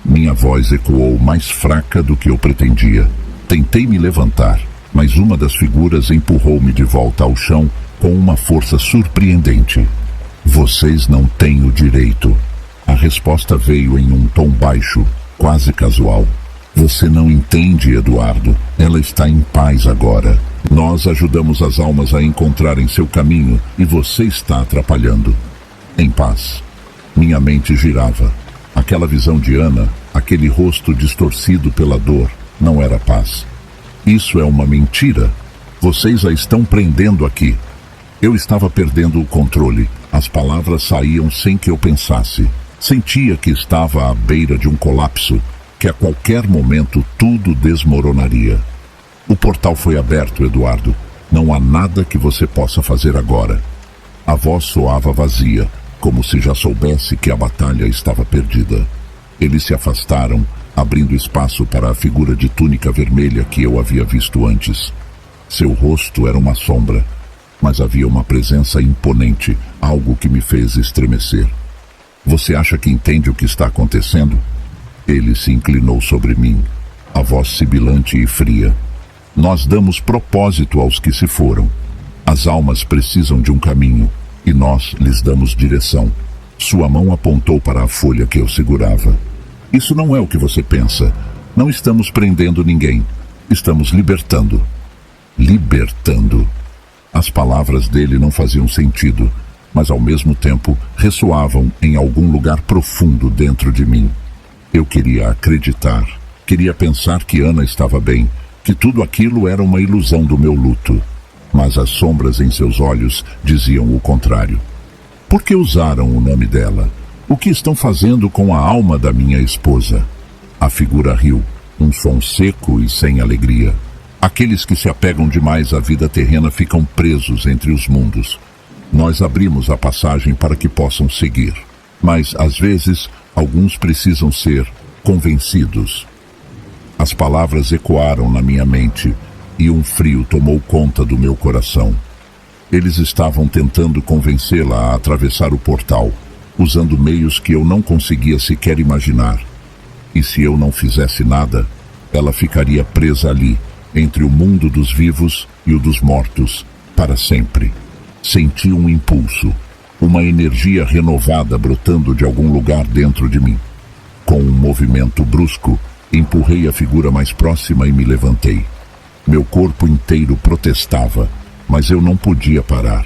Minha voz ecoou mais fraca do que eu pretendia. Tentei me levantar, mas uma das figuras empurrou-me de volta ao chão com uma força surpreendente. Vocês não têm o direito. A resposta veio em um tom baixo, quase casual. Você não entende, Eduardo. Ela está em paz agora. Nós ajudamos as almas a encontrarem seu caminho e você está atrapalhando. Em paz. Minha mente girava. Aquela visão de Ana, aquele rosto distorcido pela dor, não era paz. Isso é uma mentira. Vocês a estão prendendo aqui. Eu estava perdendo o controle. As palavras saíam sem que eu pensasse. Sentia que estava à beira de um colapso, que a qualquer momento tudo desmoronaria. O portal foi aberto, Eduardo. Não há nada que você possa fazer agora. A voz soava vazia, como se já soubesse que a batalha estava perdida. Eles se afastaram, abrindo espaço para a figura de túnica vermelha que eu havia visto antes. Seu rosto era uma sombra, mas havia uma presença imponente, algo que me fez estremecer. Você acha que entende o que está acontecendo? Ele se inclinou sobre mim, a voz sibilante e fria. Nós damos propósito aos que se foram. As almas precisam de um caminho, e nós lhes damos direção. Sua mão apontou para a folha que eu segurava. Isso não é o que você pensa. Não estamos prendendo ninguém. Estamos libertando. Libertando. As palavras dele não faziam sentido, mas ao mesmo tempo ressoavam em algum lugar profundo dentro de mim. Eu queria acreditar, queria pensar que Ana estava bem, que tudo aquilo era uma ilusão do meu luto. Mas as sombras em seus olhos diziam o contrário. Por que usaram o nome dela? O que estão fazendo com a alma da minha esposa? A figura riu, um som seco e sem alegria. Aqueles que se apegam demais à vida terrena ficam presos entre os mundos. Nós abrimos a passagem para que possam seguir. Mas, às vezes, alguns precisam ser convencidos. As palavras ecoaram na minha mente e um frio tomou conta do meu coração. Eles estavam tentando convencê-la a atravessar o portal, usando meios que eu não conseguia sequer imaginar. E se eu não fizesse nada, ela ficaria presa ali, entre o mundo dos vivos e o dos mortos, para sempre. Senti um impulso, uma energia renovada brotando de algum lugar dentro de mim. Com um movimento brusco, empurrei a figura mais próxima e me levantei. Meu corpo inteiro protestava, mas eu não podia parar.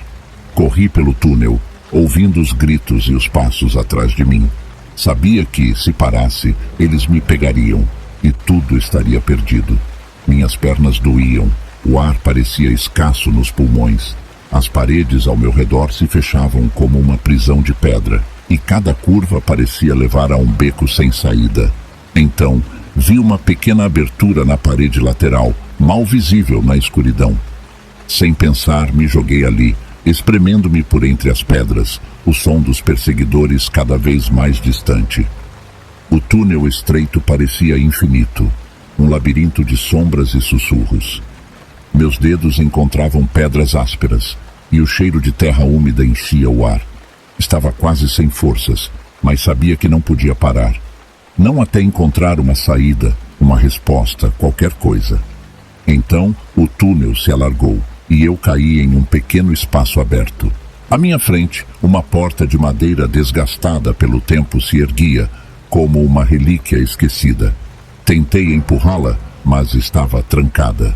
Corri pelo túnel, ouvindo os gritos e os passos atrás de mim. Sabia que, se parasse, eles me pegariam e tudo estaria perdido. Minhas pernas doíam, o ar parecia escasso nos pulmões. As paredes ao meu redor se fechavam como uma prisão de pedra, e cada curva parecia levar a um beco sem saída. Então, vi uma pequena abertura na parede lateral, mal visível na escuridão. Sem pensar, me joguei ali, espremendo-me por entre as pedras, o som dos perseguidores cada vez mais distante. O túnel estreito parecia infinito, um labirinto de sombras e sussurros. Meus dedos encontravam pedras ásperas, e o cheiro de terra úmida enchia o ar. Estava quase sem forças, mas sabia que não podia parar. Não até encontrar uma saída, uma resposta, qualquer coisa. Então, o túnel se alargou, e eu caí em um pequeno espaço aberto. À minha frente, uma porta de madeira desgastada pelo tempo se erguia, como uma relíquia esquecida. Tentei empurrá-la, mas estava trancada.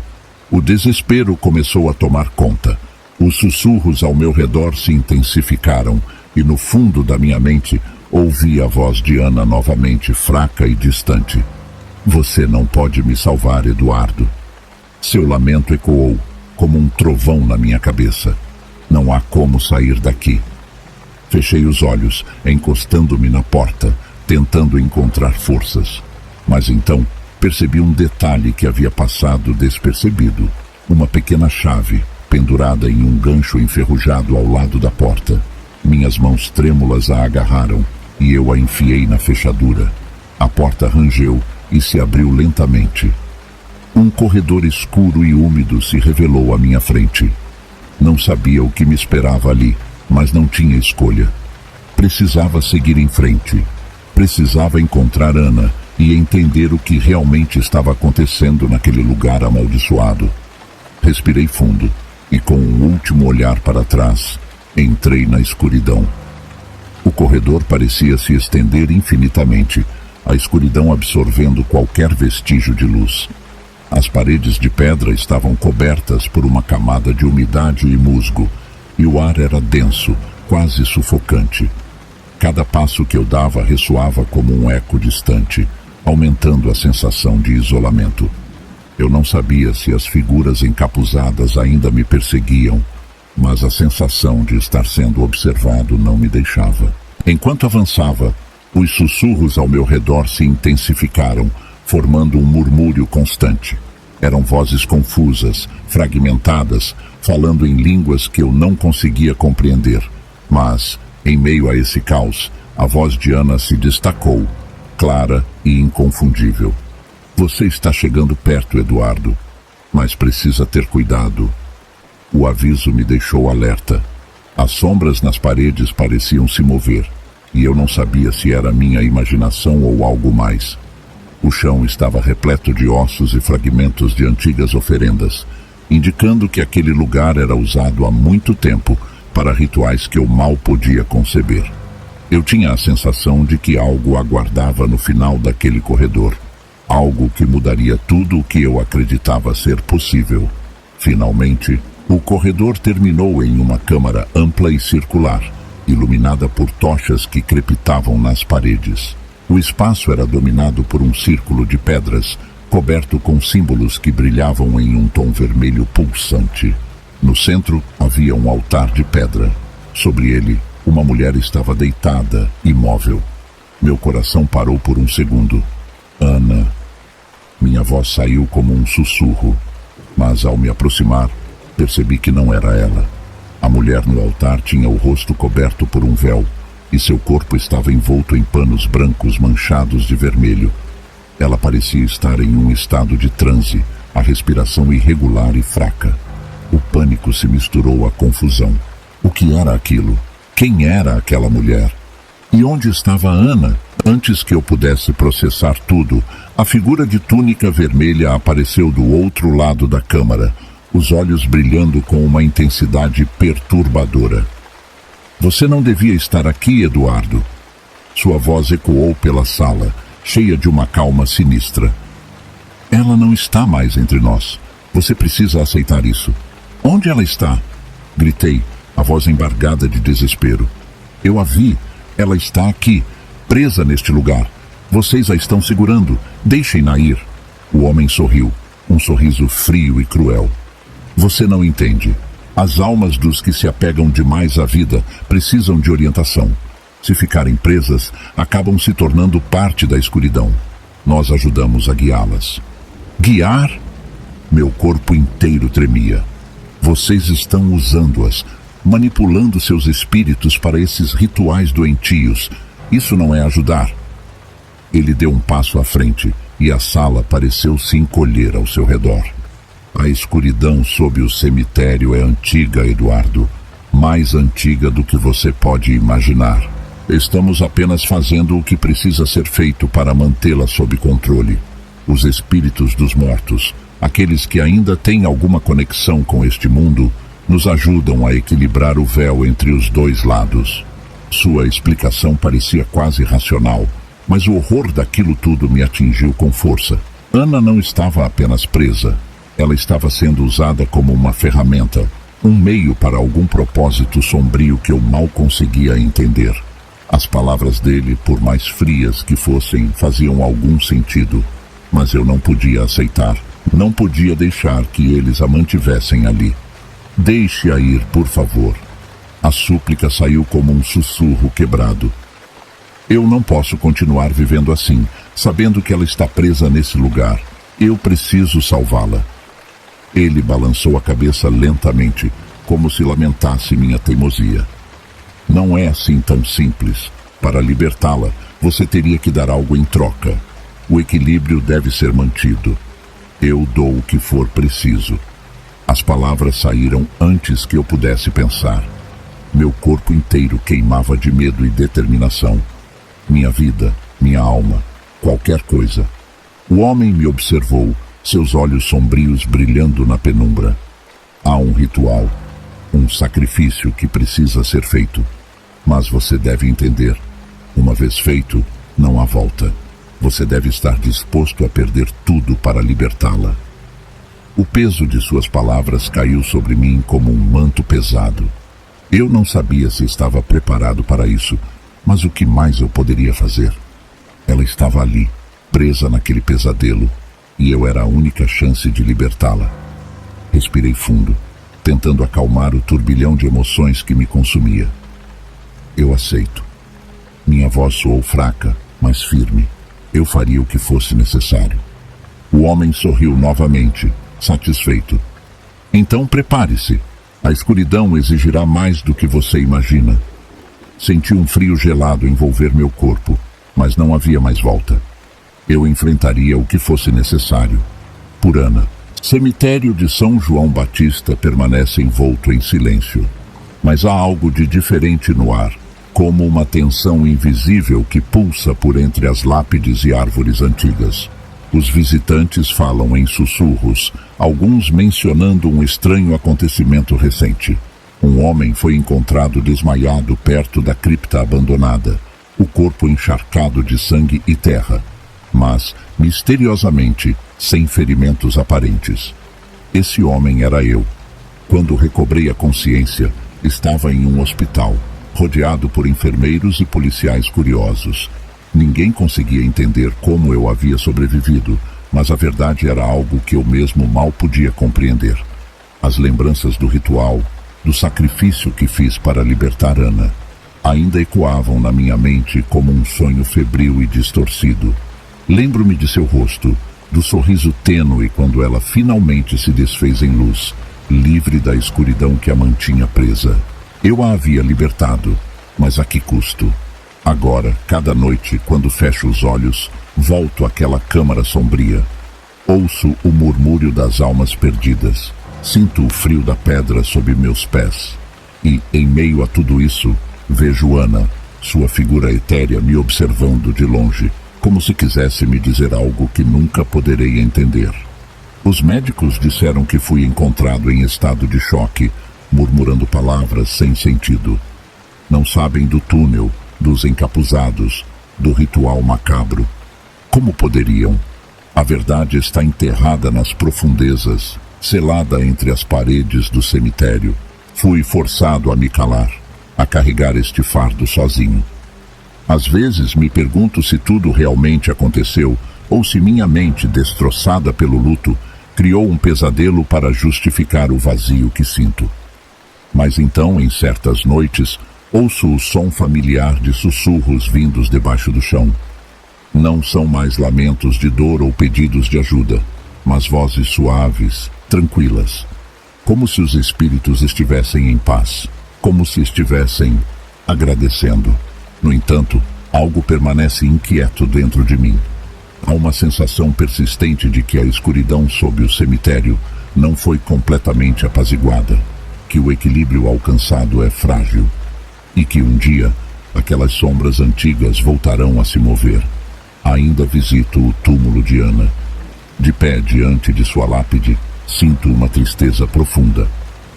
O desespero começou a tomar conta. Os sussurros ao meu redor se intensificaram, e no fundo da minha mente ouvi a voz de Ana novamente fraca e distante. Você não pode me salvar, Eduardo. Seu lamento ecoou, como um trovão na minha cabeça. Não há como sair daqui. Fechei os olhos, encostando-me na porta, tentando encontrar forças. Mas então percebi um detalhe que havia passado despercebido. Uma pequena chave, pendurada em um gancho enferrujado ao lado da porta. Minhas mãos trêmulas a agarraram, e eu a enfiei na fechadura. A porta rangeu e se abriu lentamente. Um corredor escuro e úmido se revelou à minha frente. Não sabia o que me esperava ali, mas não tinha escolha. Precisava seguir em frente. Precisava encontrar Ana e entender o que realmente estava acontecendo naquele lugar amaldiçoado. Respirei fundo e, com um último olhar para trás, entrei na escuridão. O corredor parecia se estender infinitamente, a escuridão absorvendo qualquer vestígio de luz. As paredes de pedra estavam cobertas por uma camada de umidade e musgo, e o ar era denso, quase sufocante. Cada passo que eu dava ressoava como um eco distante, aumentando a sensação de isolamento. Eu não sabia se as figuras encapuzadas ainda me perseguiam, mas a sensação de estar sendo observado não me deixava. Enquanto avançava, os sussurros ao meu redor se intensificaram, formando um murmúrio constante. Eram vozes confusas, fragmentadas, falando em línguas que eu não conseguia compreender. Mas, em meio a esse caos, a voz de Ana se destacou, clara e inconfundível. Você está chegando perto, Eduardo, mas precisa ter cuidado. O aviso me deixou alerta. As sombras nas paredes pareciam se mover, e eu não sabia se era minha imaginação ou algo mais. O chão estava repleto de ossos e fragmentos de antigas oferendas, indicando que aquele lugar era usado há muito tempo para rituais que eu mal podia conceber. Eu tinha a sensação de que algo aguardava no final daquele corredor, algo que mudaria tudo o que eu acreditava ser possível. Finalmente, o corredor terminou em uma câmara ampla e circular, iluminada por tochas que crepitavam nas paredes. O espaço era dominado por um círculo de pedras, coberto com símbolos que brilhavam em um tom vermelho pulsante. No centro havia um altar de pedra. Sobre ele, uma mulher estava deitada, imóvel. Meu coração parou por um segundo. Ana. Minha voz saiu como um sussurro, mas ao me aproximar, percebi que não era ela. A mulher no altar tinha o rosto coberto por um véu, e seu corpo estava envolto em panos brancos manchados de vermelho. Ela parecia estar em um estado de transe, a respiração irregular e fraca. O pânico se misturou à confusão. O que era aquilo? Quem era aquela mulher? E onde estava Ana? Antes que eu pudesse processar tudo, a figura de túnica vermelha apareceu do outro lado da câmara, os olhos brilhando com uma intensidade perturbadora. Você não devia estar aqui, Eduardo. Sua voz ecoou pela sala, cheia de uma calma sinistra. Ela não está mais entre nós. Você precisa aceitar isso. Onde ela está? Gritei, a voz embargada de desespero. Eu a vi. Ela está aqui, presa neste lugar. Vocês a estão segurando. Deixem-na ir. O homem sorriu, um sorriso frio e cruel. Você não entende. As almas dos que se apegam demais à vida precisam de orientação. Se ficarem presas, acabam se tornando parte da escuridão. Nós ajudamos a guiá-las. Guiar? Meu corpo inteiro tremia. Vocês estão usando-as, manipulando seus espíritos para esses rituais doentios. Isso não é ajudar. Ele deu um passo à frente e a sala pareceu se encolher ao seu redor. A escuridão sob o cemitério é antiga, Eduardo. Mais antiga do que você pode imaginar. Estamos apenas fazendo o que precisa ser feito para mantê-la sob controle. Os espíritos dos mortos, aqueles que ainda têm alguma conexão com este mundo, nos ajudam a equilibrar o véu entre os dois lados. Sua explicação parecia quase racional, mas o horror daquilo tudo me atingiu com força. Ana não estava apenas presa. Ela estava sendo usada como uma ferramenta, um meio para algum propósito sombrio que eu mal conseguia entender. As palavras dele, por mais frias que fossem, faziam algum sentido, mas eu não podia aceitar. Não podia deixar que eles a mantivessem ali. Deixe-a ir, por favor. A súplica saiu como um sussurro quebrado. Eu não posso continuar vivendo assim, sabendo que ela está presa nesse lugar. Eu preciso salvá-la. Ele balançou a cabeça lentamente, como se lamentasse minha teimosia. Não é assim tão simples. Para libertá-la, você teria que dar algo em troca. O equilíbrio deve ser mantido. Eu dou o que for preciso. As palavras saíram antes que eu pudesse pensar. Meu corpo inteiro queimava de medo e determinação. Minha vida, minha alma, qualquer coisa. O homem me observou, seus olhos sombrios brilhando na penumbra. Há um ritual, um sacrifício que precisa ser feito. Mas você deve entender, uma vez feito, não há volta. Você deve estar disposto a perder tudo para libertá-la. O peso de suas palavras caiu sobre mim como um manto pesado. Eu não sabia se estava preparado para isso, mas o que mais eu poderia fazer? Ela estava ali, presa naquele pesadelo, e eu era a única chance de libertá-la. Respirei fundo, tentando acalmar o turbilhão de emoções que me consumia. Eu aceito. Minha voz soou fraca, mas firme. Eu faria o que fosse necessário. O homem sorriu novamente, satisfeito. Então prepare-se. A escuridão exigirá mais do que você imagina. Senti um frio gelado envolver meu corpo, mas não havia mais volta. Eu enfrentaria o que fosse necessário. Por Ana. Cemitério de São João Batista permanece envolto em silêncio. Mas há algo de diferente no ar, como uma tensão invisível que pulsa por entre as lápides e árvores antigas. Os visitantes falam em sussurros, alguns mencionando um estranho acontecimento recente. Um homem foi encontrado desmaiado perto da cripta abandonada, o corpo encharcado de sangue e terra, mas, misteriosamente, sem ferimentos aparentes. Esse homem era eu. Quando recobrei a consciência, estava em um hospital, rodeado por enfermeiros e policiais curiosos. Ninguém conseguia entender como eu havia sobrevivido, mas a verdade era algo que eu mesmo mal podia compreender. As lembranças do ritual, do sacrifício que fiz para libertar Ana, ainda ecoavam na minha mente como um sonho febril e distorcido. Lembro-me de seu rosto, do sorriso tênue quando ela finalmente se desfez em luz, livre da escuridão que a mantinha presa. Eu a havia libertado, mas a que custo? Agora, cada noite, quando fecho os olhos, volto àquela câmara sombria. Ouço o murmúrio das almas perdidas. Sinto o frio da pedra sob meus pés. E, em meio a tudo isso, vejo Ana, sua figura etérea me observando de longe, como se quisesse me dizer algo que nunca poderei entender. Os médicos disseram que fui encontrado em estado de choque, murmurando palavras sem sentido. Não sabem do túnel, dos encapuzados, do ritual macabro. Como poderiam? A verdade está enterrada nas profundezas, selada entre as paredes do cemitério. Fui forçado a me calar, a carregar este fardo sozinho. Às vezes me pergunto se tudo realmente aconteceu ou se minha mente, destroçada pelo luto, criou um pesadelo para justificar o vazio que sinto. Mas então, em certas noites, ouço o som familiar de sussurros vindos debaixo do chão. Não são mais lamentos de dor ou pedidos de ajuda, mas vozes suaves, tranquilas, como se os espíritos estivessem em paz, como se estivessem agradecendo. No entanto, algo permanece inquieto dentro de mim. Há uma sensação persistente de que a escuridão sob o cemitério não foi completamente apaziguada, que o equilíbrio alcançado é frágil e que um dia aquelas sombras antigas voltarão a se mover. Ainda visito o túmulo de Ana. De pé diante de sua lápide, sinto uma tristeza profunda,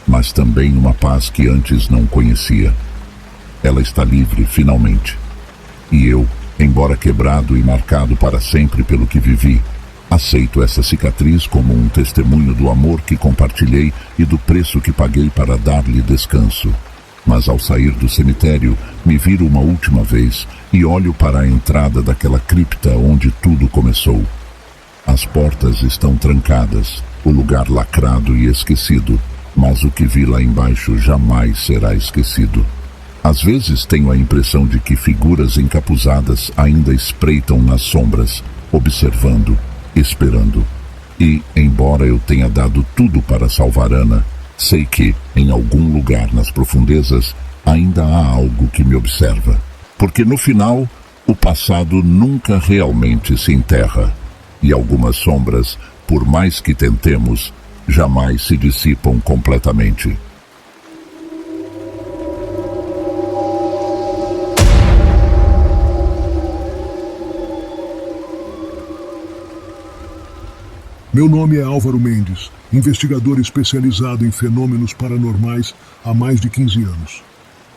mas também uma paz que antes não conhecia. Ela está livre, finalmente. E eu, embora quebrado e marcado para sempre pelo que vivi, aceito essa cicatriz como um testemunho do amor que compartilhei e do preço que paguei para dar-lhe descanso. Mas ao sair do cemitério, me viro uma última vez e olho para a entrada daquela cripta onde tudo começou. As portas estão trancadas, o lugar lacrado e esquecido, mas o que vi lá embaixo jamais será esquecido. Às vezes tenho a impressão de que figuras encapuzadas ainda espreitam nas sombras, observando, esperando. E, embora eu tenha dado tudo para salvar Ana, sei que, em algum lugar nas profundezas, ainda há algo que me observa. Porque no final, o passado nunca realmente se enterra. E algumas sombras, por mais que tentemos, jamais se dissipam completamente. Meu nome é Álvaro Mendes, investigador especializado em fenômenos paranormais há mais de 15 anos.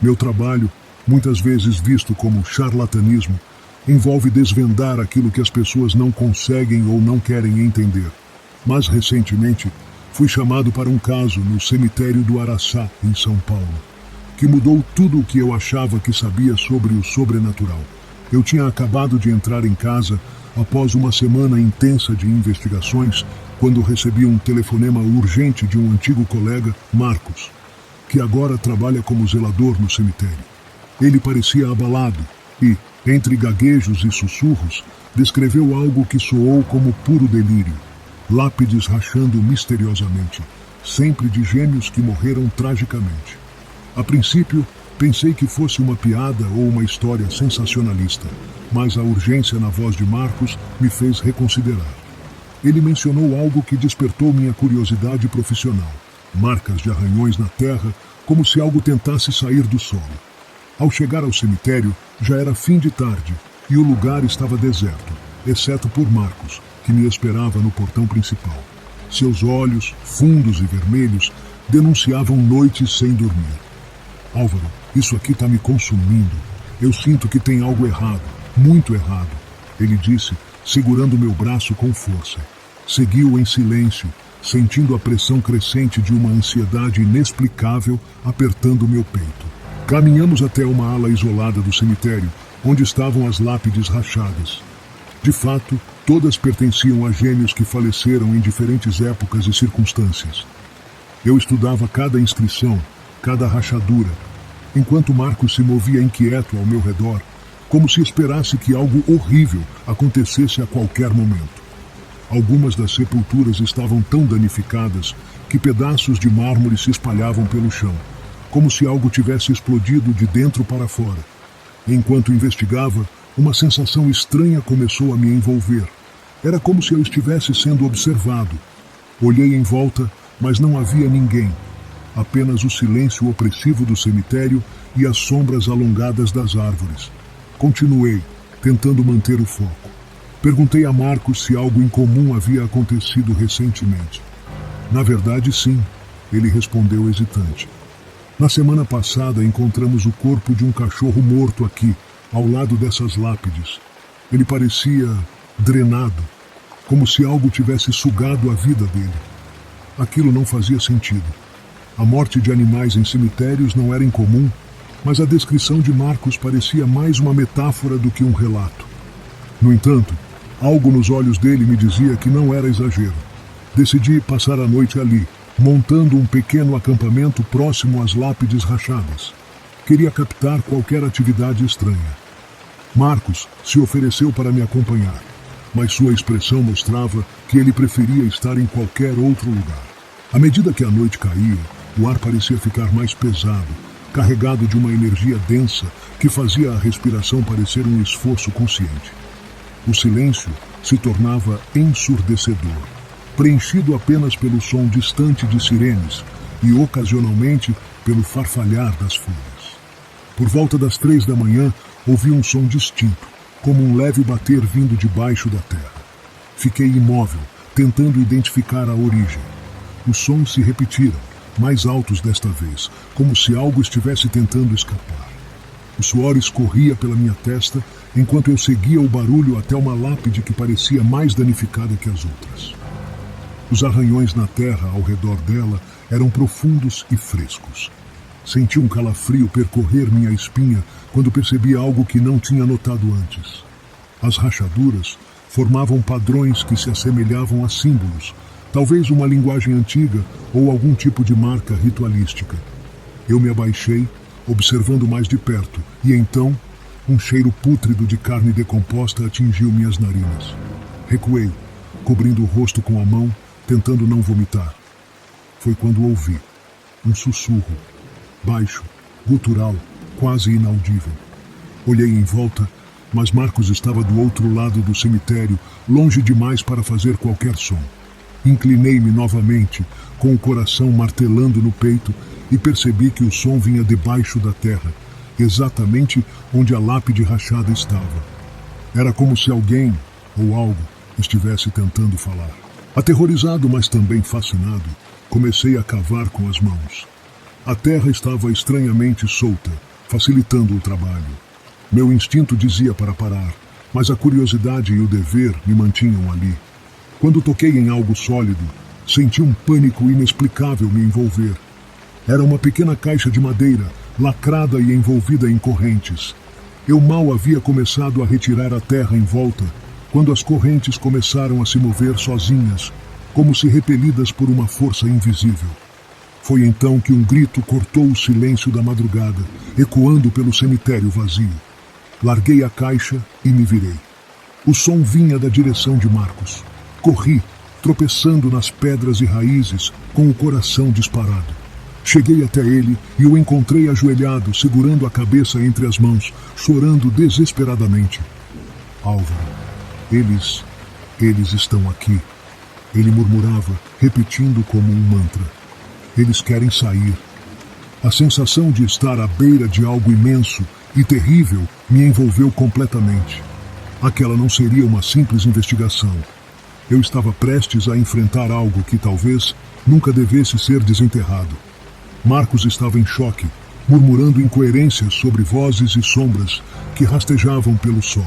Meu trabalho, muitas vezes visto como charlatanismo, envolve desvendar aquilo que as pessoas não conseguem ou não querem entender. Mas, recentemente, fui chamado para um caso no cemitério do Araçá, em São Paulo, que mudou tudo o que eu achava que sabia sobre o sobrenatural. Eu tinha acabado de entrar em casa após uma semana intensa de investigações, quando recebi um telefonema urgente de um antigo colega, Marcos, que agora trabalha como zelador no cemitério. Ele parecia abalado e, entre gaguejos e sussurros, descreveu algo que soou como puro delírio. Lápides rachando misteriosamente, sempre de gêmeos que morreram tragicamente. A princípio, pensei que fosse uma piada ou uma história sensacionalista, mas a urgência na voz de Marcos me fez reconsiderar. Ele mencionou algo que despertou minha curiosidade profissional. Marcas de arranhões na terra, como se algo tentasse sair do solo. Ao chegar ao cemitério, já era fim de tarde e o lugar estava deserto, exceto por Marcos, que me esperava no portão principal. Seus olhos, fundos e vermelhos, denunciavam noites sem dormir. Álvaro, isso aqui está me consumindo. Eu sinto que tem algo errado, muito errado, ele disse, segurando meu braço com força. Seguiu em silêncio, sentindo a pressão crescente de uma ansiedade inexplicável apertando meu peito. Caminhamos até uma ala isolada do cemitério, onde estavam as lápides rachadas. De fato, todas pertenciam a gêmeos que faleceram em diferentes épocas e circunstâncias. Eu estudava cada inscrição, cada rachadura, enquanto Marcos se movia inquieto ao meu redor, como se esperasse que algo horrível acontecesse a qualquer momento. Algumas das sepulturas estavam tão danificadas que pedaços de mármore se espalhavam pelo chão, como se algo tivesse explodido de dentro para fora. Enquanto investigava, uma sensação estranha começou a me envolver. Era como se eu estivesse sendo observado. Olhei em volta, mas não havia ninguém. apenas o silêncio opressivo do cemitério e as sombras alongadas das árvores. Continuei, tentando manter o foco. Perguntei a Marcos se algo incomum havia acontecido recentemente. Na verdade, sim, ele respondeu hesitante. Na semana passada encontramos o corpo de um cachorro morto aqui, ao lado dessas lápides. Ele parecia drenado, como se algo tivesse sugado a vida dele. Aquilo não fazia sentido. A morte de animais em cemitérios não era incomum, mas a descrição de Marcos parecia mais uma metáfora do que um relato. No entanto, algo nos olhos dele me dizia que não era exagero. Decidi passar a noite ali, montando um pequeno acampamento próximo às lápides rachadas. Queria captar qualquer atividade estranha. Marcos se ofereceu para me acompanhar, mas sua expressão mostrava que ele preferia estar em qualquer outro lugar. À medida que a noite caía, o ar parecia ficar mais pesado, carregado de uma energia densa que fazia a respiração parecer um esforço consciente. O silêncio se tornava ensurdecedor, preenchido apenas pelo som distante de sirenes e, ocasionalmente, pelo farfalhar das folhas. Por volta das 3 da manhã, ouvi um som distinto, como um leve bater vindo de baixo da terra. Fiquei imóvel, tentando identificar a origem. Os sons se repetiram, mais altos desta vez, como se algo estivesse tentando escapar. O suor escorria pela minha testa enquanto eu seguia o barulho até uma lápide que parecia mais danificada que as outras. Os arranhões na terra ao redor dela eram profundos e frescos. Senti um calafrio percorrer minha espinha quando percebi algo que não tinha notado antes. As rachaduras formavam padrões que se assemelhavam a símbolos, talvez uma linguagem antiga ou algum tipo de marca ritualística. Eu me abaixei, observando mais de perto, e então um cheiro pútrido de carne decomposta atingiu minhas narinas. Recuei, cobrindo o rosto com a mão, tentando não vomitar. Foi quando ouvi um sussurro, baixo, gutural, quase inaudível. Olhei em volta, mas Marcos estava do outro lado do cemitério, longe demais para fazer qualquer som. Inclinei-me novamente, com o coração martelando no peito, e percebi que o som vinha debaixo da terra, exatamente onde a lápide rachada estava. Era como se alguém, ou algo, estivesse tentando falar. Aterrorizado, mas também fascinado, comecei a cavar com as mãos. A terra estava estranhamente solta, facilitando o trabalho. Meu instinto dizia para parar, mas a curiosidade e o dever me mantinham ali. Quando toquei em algo sólido, senti um pânico inexplicável me envolver. Era uma pequena caixa de madeira, lacrada e envolvida em correntes. Eu mal havia começado a retirar a terra em volta, quando as correntes começaram a se mover sozinhas, como se repelidas por uma força invisível. Foi então que um grito cortou o silêncio da madrugada, ecoando pelo cemitério vazio. Larguei a caixa e me virei. O som vinha da direção de Marcos. Corri, tropeçando nas pedras e raízes, com o coração disparado. Cheguei até ele e o encontrei ajoelhado, segurando a cabeça entre as mãos, chorando desesperadamente. Álvaro, eles estão aqui. Ele murmurava, repetindo como um mantra. Eles querem sair. A sensação de estar à beira de algo imenso e terrível me envolveu completamente. Aquela não seria uma simples investigação. Eu estava prestes a enfrentar algo que talvez nunca devesse ser desenterrado. Marcos estava em choque, murmurando incoerências sobre vozes e sombras que rastejavam pelo solo.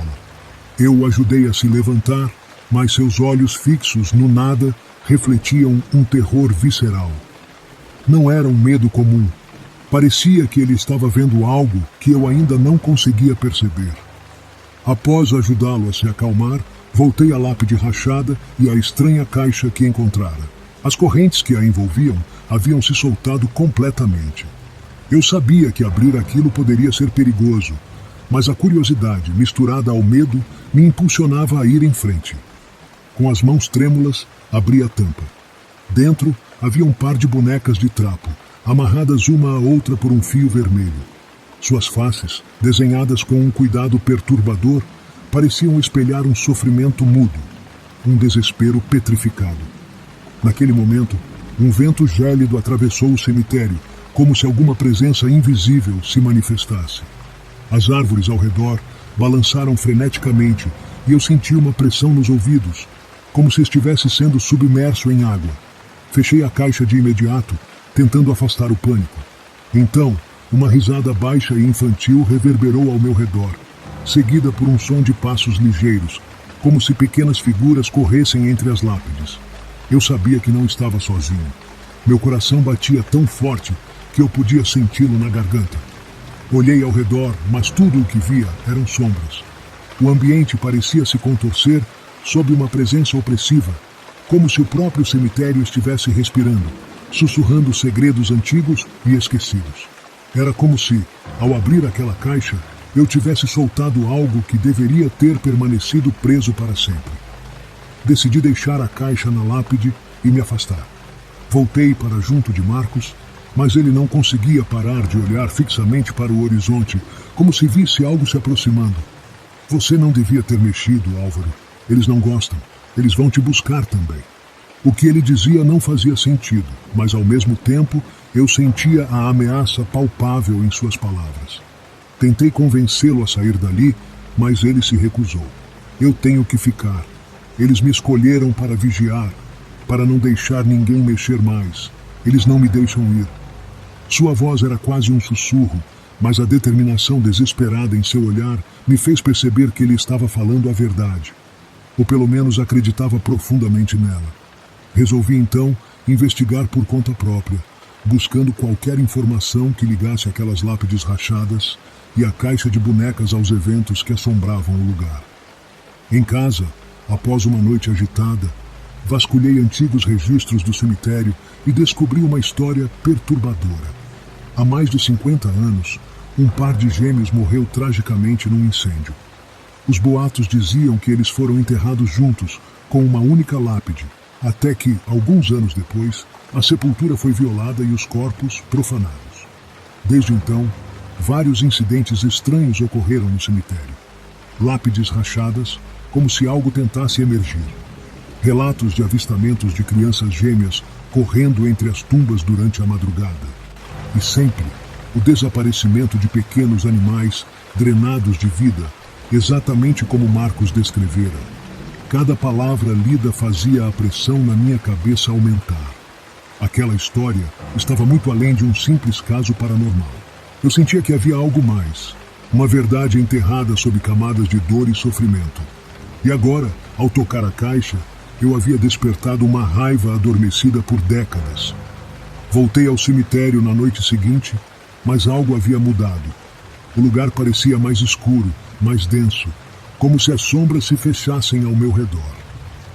Eu o ajudei a se levantar, mas seus olhos fixos no nada refletiam um terror visceral. Não era um medo comum. Parecia que ele estava vendo algo que eu ainda não conseguia perceber. Após ajudá-lo a se acalmar, voltei à lápide rachada e à estranha caixa que encontrara. As correntes que a envolviam haviam se soltado completamente. Eu sabia que abrir aquilo poderia ser perigoso, mas a curiosidade, misturada ao medo, me impulsionava a ir em frente. Com as mãos trêmulas, abri a tampa. Dentro havia um par de bonecas de trapo, amarradas uma à outra por um fio vermelho. Suas faces, desenhadas com um cuidado perturbador, pareciam espelhar um sofrimento mudo, um desespero petrificado. Naquele momento, Um vento gélido atravessou o cemitério, como se alguma presença invisível se manifestasse. As árvores ao redor balançaram freneticamente e eu senti uma pressão nos ouvidos, como se estivesse sendo submerso em água. Fechei a caixa de imediato, tentando afastar o pânico. Então, uma risada baixa e infantil reverberou ao meu redor, seguida por um som de passos ligeiros, como se pequenas figuras corressem entre as lápides. Eu sabia que não estava sozinho. Meu coração batia tão forte que eu podia senti-lo na garganta. Olhei ao redor, mas tudo o que via eram sombras. O ambiente parecia se contorcer sob uma presença opressiva, como se o próprio cemitério estivesse respirando, sussurrando segredos antigos e esquecidos. Era como se, ao abrir aquela caixa, eu tivesse soltado algo que deveria ter permanecido preso para sempre. Decidi deixar a caixa na lápide e me afastar. Voltei para junto de Marcos, mas ele não conseguia parar de olhar fixamente para o horizonte, como se visse algo se aproximando. Você não devia ter mexido, Álvaro. Eles não gostam. Eles vão te buscar também. O que ele dizia não fazia sentido, mas ao mesmo tempo eu sentia a ameaça palpável em suas palavras. Tentei convencê-lo a sair dali, mas ele se recusou. Eu tenho que ficar. Eles me escolheram para vigiar, para não deixar ninguém mexer mais. Eles não me deixam ir. Sua voz era quase um sussurro, mas a determinação desesperada em seu olhar me fez perceber que ele estava falando a verdade, ou pelo menos acreditava profundamente nela. Resolvi então investigar por conta própria, buscando qualquer informação que ligasse aquelas lápides rachadas e a caixa de bonecas aos eventos que assombravam o lugar. Em casa, após uma noite agitada, vasculhei antigos registros do cemitério e descobri uma história perturbadora. Há mais de 50 anos, um par de gêmeos morreu tragicamente num incêndio. Os boatos diziam que eles foram enterrados juntos, com uma única lápide, até que, alguns anos depois, a sepultura foi violada e os corpos profanados. Desde então, vários incidentes estranhos ocorreram no cemitério. Lápides rachadas, como se algo tentasse emergir. Relatos de avistamentos de crianças gêmeas correndo entre as tumbas durante a madrugada. E sempre o desaparecimento de pequenos animais drenados de vida, exatamente como Marcos descrevera. Cada palavra lida fazia a pressão na minha cabeça aumentar. Aquela história estava muito além de um simples caso paranormal. Eu sentia que havia algo mais, uma verdade enterrada sob camadas de dor e sofrimento. E agora, ao tocar a caixa, eu havia despertado uma raiva adormecida por décadas. Voltei ao cemitério na noite seguinte, mas algo havia mudado. O lugar parecia mais escuro, mais denso, como se as sombras se fechassem ao meu redor.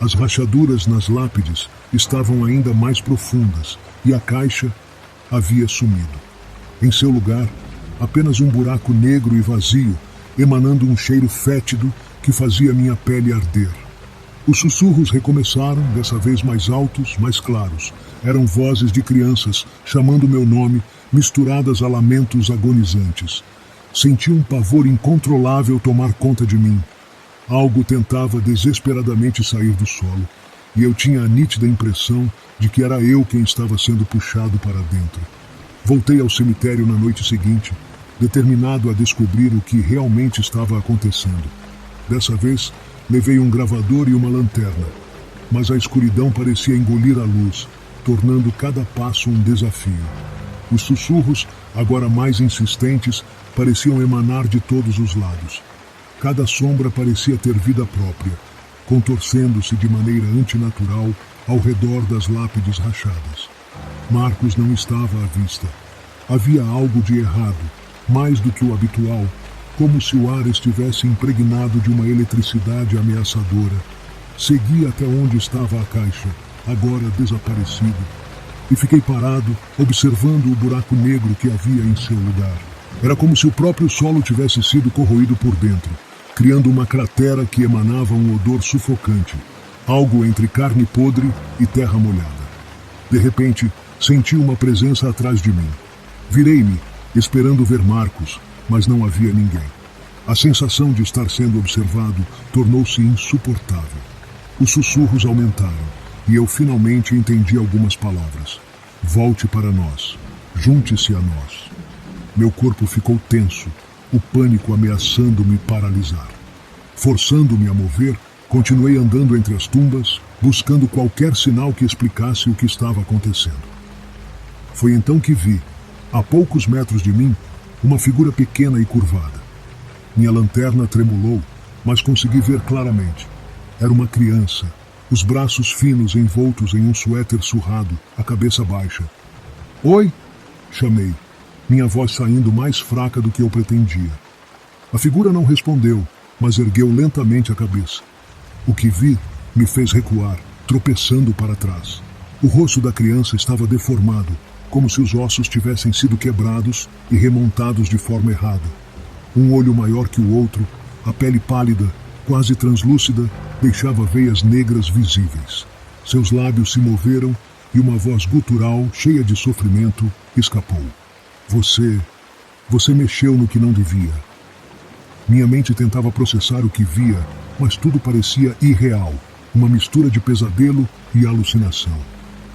As rachaduras nas lápides estavam ainda mais profundas e a caixa havia sumido. Em seu lugar, apenas um buraco negro e vazio, emanando um cheiro fétido que fazia minha pele arder. Os sussurros recomeçaram, dessa vez mais altos, mais claros. Eram vozes de crianças chamando meu nome, misturadas a lamentos agonizantes. Senti um pavor incontrolável tomar conta de mim. Algo tentava desesperadamente sair do solo, e eu tinha a nítida impressão de que era eu quem estava sendo puxado para dentro. Voltei ao cemitério na noite seguinte, determinado a descobrir o que realmente estava acontecendo. Dessa vez, levei um gravador e uma lanterna, mas a escuridão parecia engolir a luz, tornando cada passo um desafio. Os sussurros, agora mais insistentes, pareciam emanar de todos os lados. Cada sombra parecia ter vida própria, contorcendo-se de maneira antinatural ao redor das lápides rachadas. Marcos não estava à vista. Havia algo de errado, mais do que o habitual, como se o ar estivesse impregnado de uma eletricidade ameaçadora. Segui até onde estava a caixa, agora desaparecido, e fiquei parado, observando o buraco negro que havia em seu lugar. Era como se o próprio solo tivesse sido corroído por dentro, criando uma cratera que emanava um odor sufocante, algo entre carne podre e terra molhada. De repente, senti uma presença atrás de mim. Virei-me, esperando ver Marcos, mas não havia ninguém. A sensação de estar sendo observado tornou-se insuportável. Os sussurros aumentaram, e eu finalmente entendi algumas palavras. Volte para nós. Junte-se a nós. Meu corpo ficou tenso, o pânico ameaçando me paralisar. Forçando-me a mover, continuei andando entre as tumbas, buscando qualquer sinal que explicasse o que estava acontecendo. Foi então que vi, a poucos metros de mim, uma figura pequena e curvada. Minha lanterna tremulou, mas consegui ver claramente. Era uma criança, os braços finos envoltos em um suéter surrado, a cabeça baixa. "Oi!" chamei, minha voz saindo mais fraca do que eu pretendia. A figura não respondeu, mas ergueu lentamente a cabeça. O que vi me fez recuar, tropeçando para trás. O rosto da criança estava deformado, como se os ossos tivessem sido quebrados e remontados de forma errada. Um olho maior que o outro, a pele pálida, quase translúcida, deixava veias negras visíveis. Seus lábios se moveram e uma voz gutural, cheia de sofrimento, escapou. Você mexeu no que não devia." Minha mente tentava processar o que via, mas tudo parecia irreal, uma mistura de pesadelo e alucinação.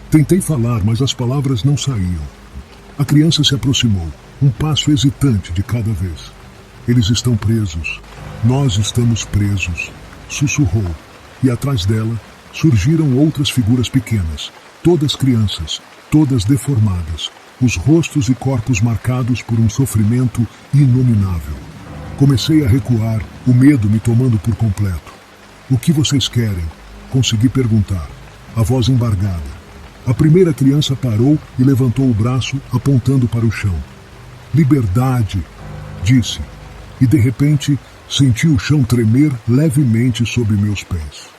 Tentei falar, mas as palavras não saíam. A criança se aproximou, um passo hesitante de cada vez. "Eles estão presos. Nós estamos presos", sussurrou, e atrás dela surgiram outras figuras pequenas, todas crianças, todas deformadas, os rostos e corpos marcados por um sofrimento inominável. Comecei a recuar, o medo me tomando por completo. "O que vocês querem?" consegui perguntar, a voz embargada. A primeira criança parou e levantou o braço, apontando para o chão. "Liberdade", disse, e de repente senti o chão tremer levemente sob meus pés.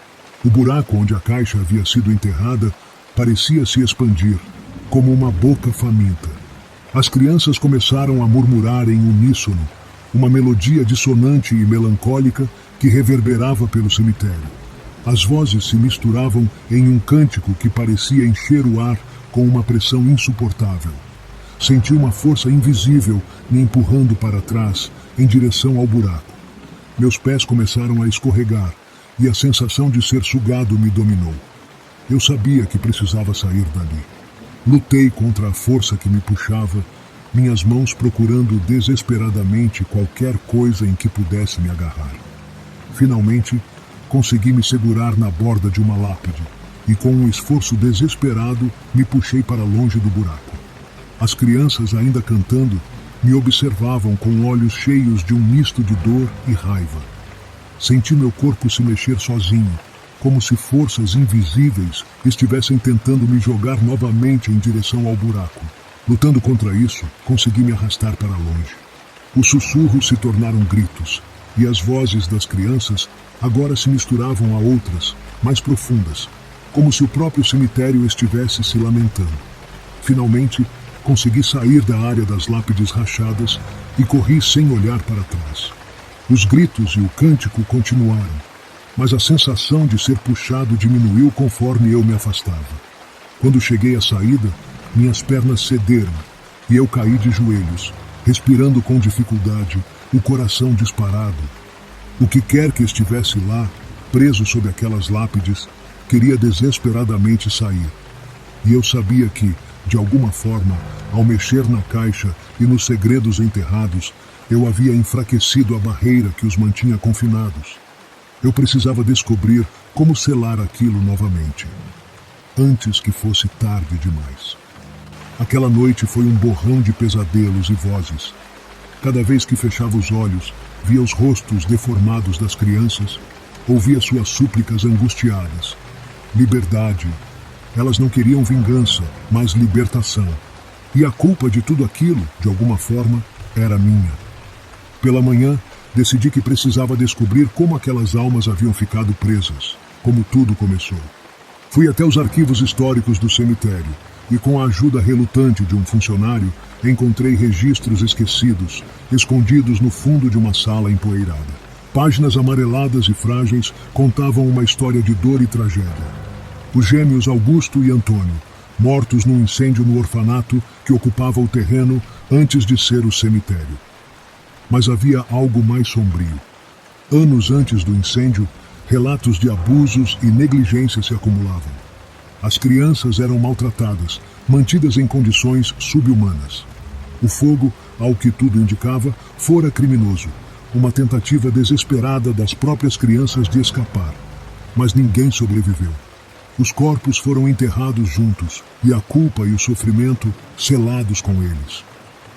O buraco onde a caixa havia sido enterrada parecia se expandir, como uma boca faminta. As crianças começaram a murmurar em uníssono, uma melodia dissonante e melancólica que reverberava pelo cemitério. As vozes se misturavam em um cântico que parecia encher o ar com uma pressão insuportável. Senti uma força invisível me empurrando para trás, em direção ao buraco. Meus pés começaram a escorregar e a sensação de ser sugado me dominou. Eu sabia que precisava sair dali. Lutei contra a força que me puxava, minhas mãos procurando desesperadamente qualquer coisa em que pudesse me agarrar. Finalmente, consegui me segurar na borda de uma lápide e, com um esforço desesperado, me puxei para longe do buraco. As crianças, ainda cantando, me observavam com olhos cheios de um misto de dor e raiva. Senti meu corpo se mexer sozinho, como se forças invisíveis estivessem tentando me jogar novamente em direção ao buraco. Lutando contra isso, consegui me arrastar para longe. Os sussurros se tornaram gritos, e as vozes das crianças agora se misturavam a outras, mais profundas, como se o próprio cemitério estivesse se lamentando. Finalmente, consegui sair da área das lápides rachadas e corri sem olhar para trás. Os gritos e o cântico continuaram, mas a sensação de ser puxado diminuiu conforme eu me afastava. Quando cheguei à saída, minhas pernas cederam e eu caí de joelhos, respirando com dificuldade, o coração disparado. O que quer que estivesse lá, preso sob aquelas lápides, queria desesperadamente sair. E eu sabia que, de alguma forma, ao mexer na caixa e nos segredos enterrados, eu havia enfraquecido a barreira que os mantinha confinados. Eu precisava descobrir como selar aquilo novamente, antes que fosse tarde demais. Aquela noite foi um borrão de pesadelos e vozes. Cada vez que fechava os olhos, via os rostos deformados das crianças, ouvia suas súplicas angustiadas. Liberdade. Elas não queriam vingança, mas libertação. E a culpa de tudo aquilo, de alguma forma, era minha. Pela manhã, decidi que precisava descobrir como aquelas almas haviam ficado presas, como tudo começou. Fui até os arquivos históricos do cemitério e, com a ajuda relutante de um funcionário, encontrei registros esquecidos, escondidos no fundo de uma sala empoeirada. Páginas amareladas e frágeis contavam uma história de dor e tragédia. Os gêmeos Augusto e Antônio, mortos num incêndio no orfanato que ocupava o terreno antes de ser o cemitério. Mas havia algo mais sombrio. Anos antes do incêndio, relatos de abusos e negligência se acumulavam. As crianças eram maltratadas, mantidas em condições subhumanas. O fogo, ao que tudo indicava, fora criminoso, uma tentativa desesperada das próprias crianças de escapar. Mas ninguém sobreviveu. Os corpos foram enterrados juntos, e a culpa e o sofrimento selados com eles.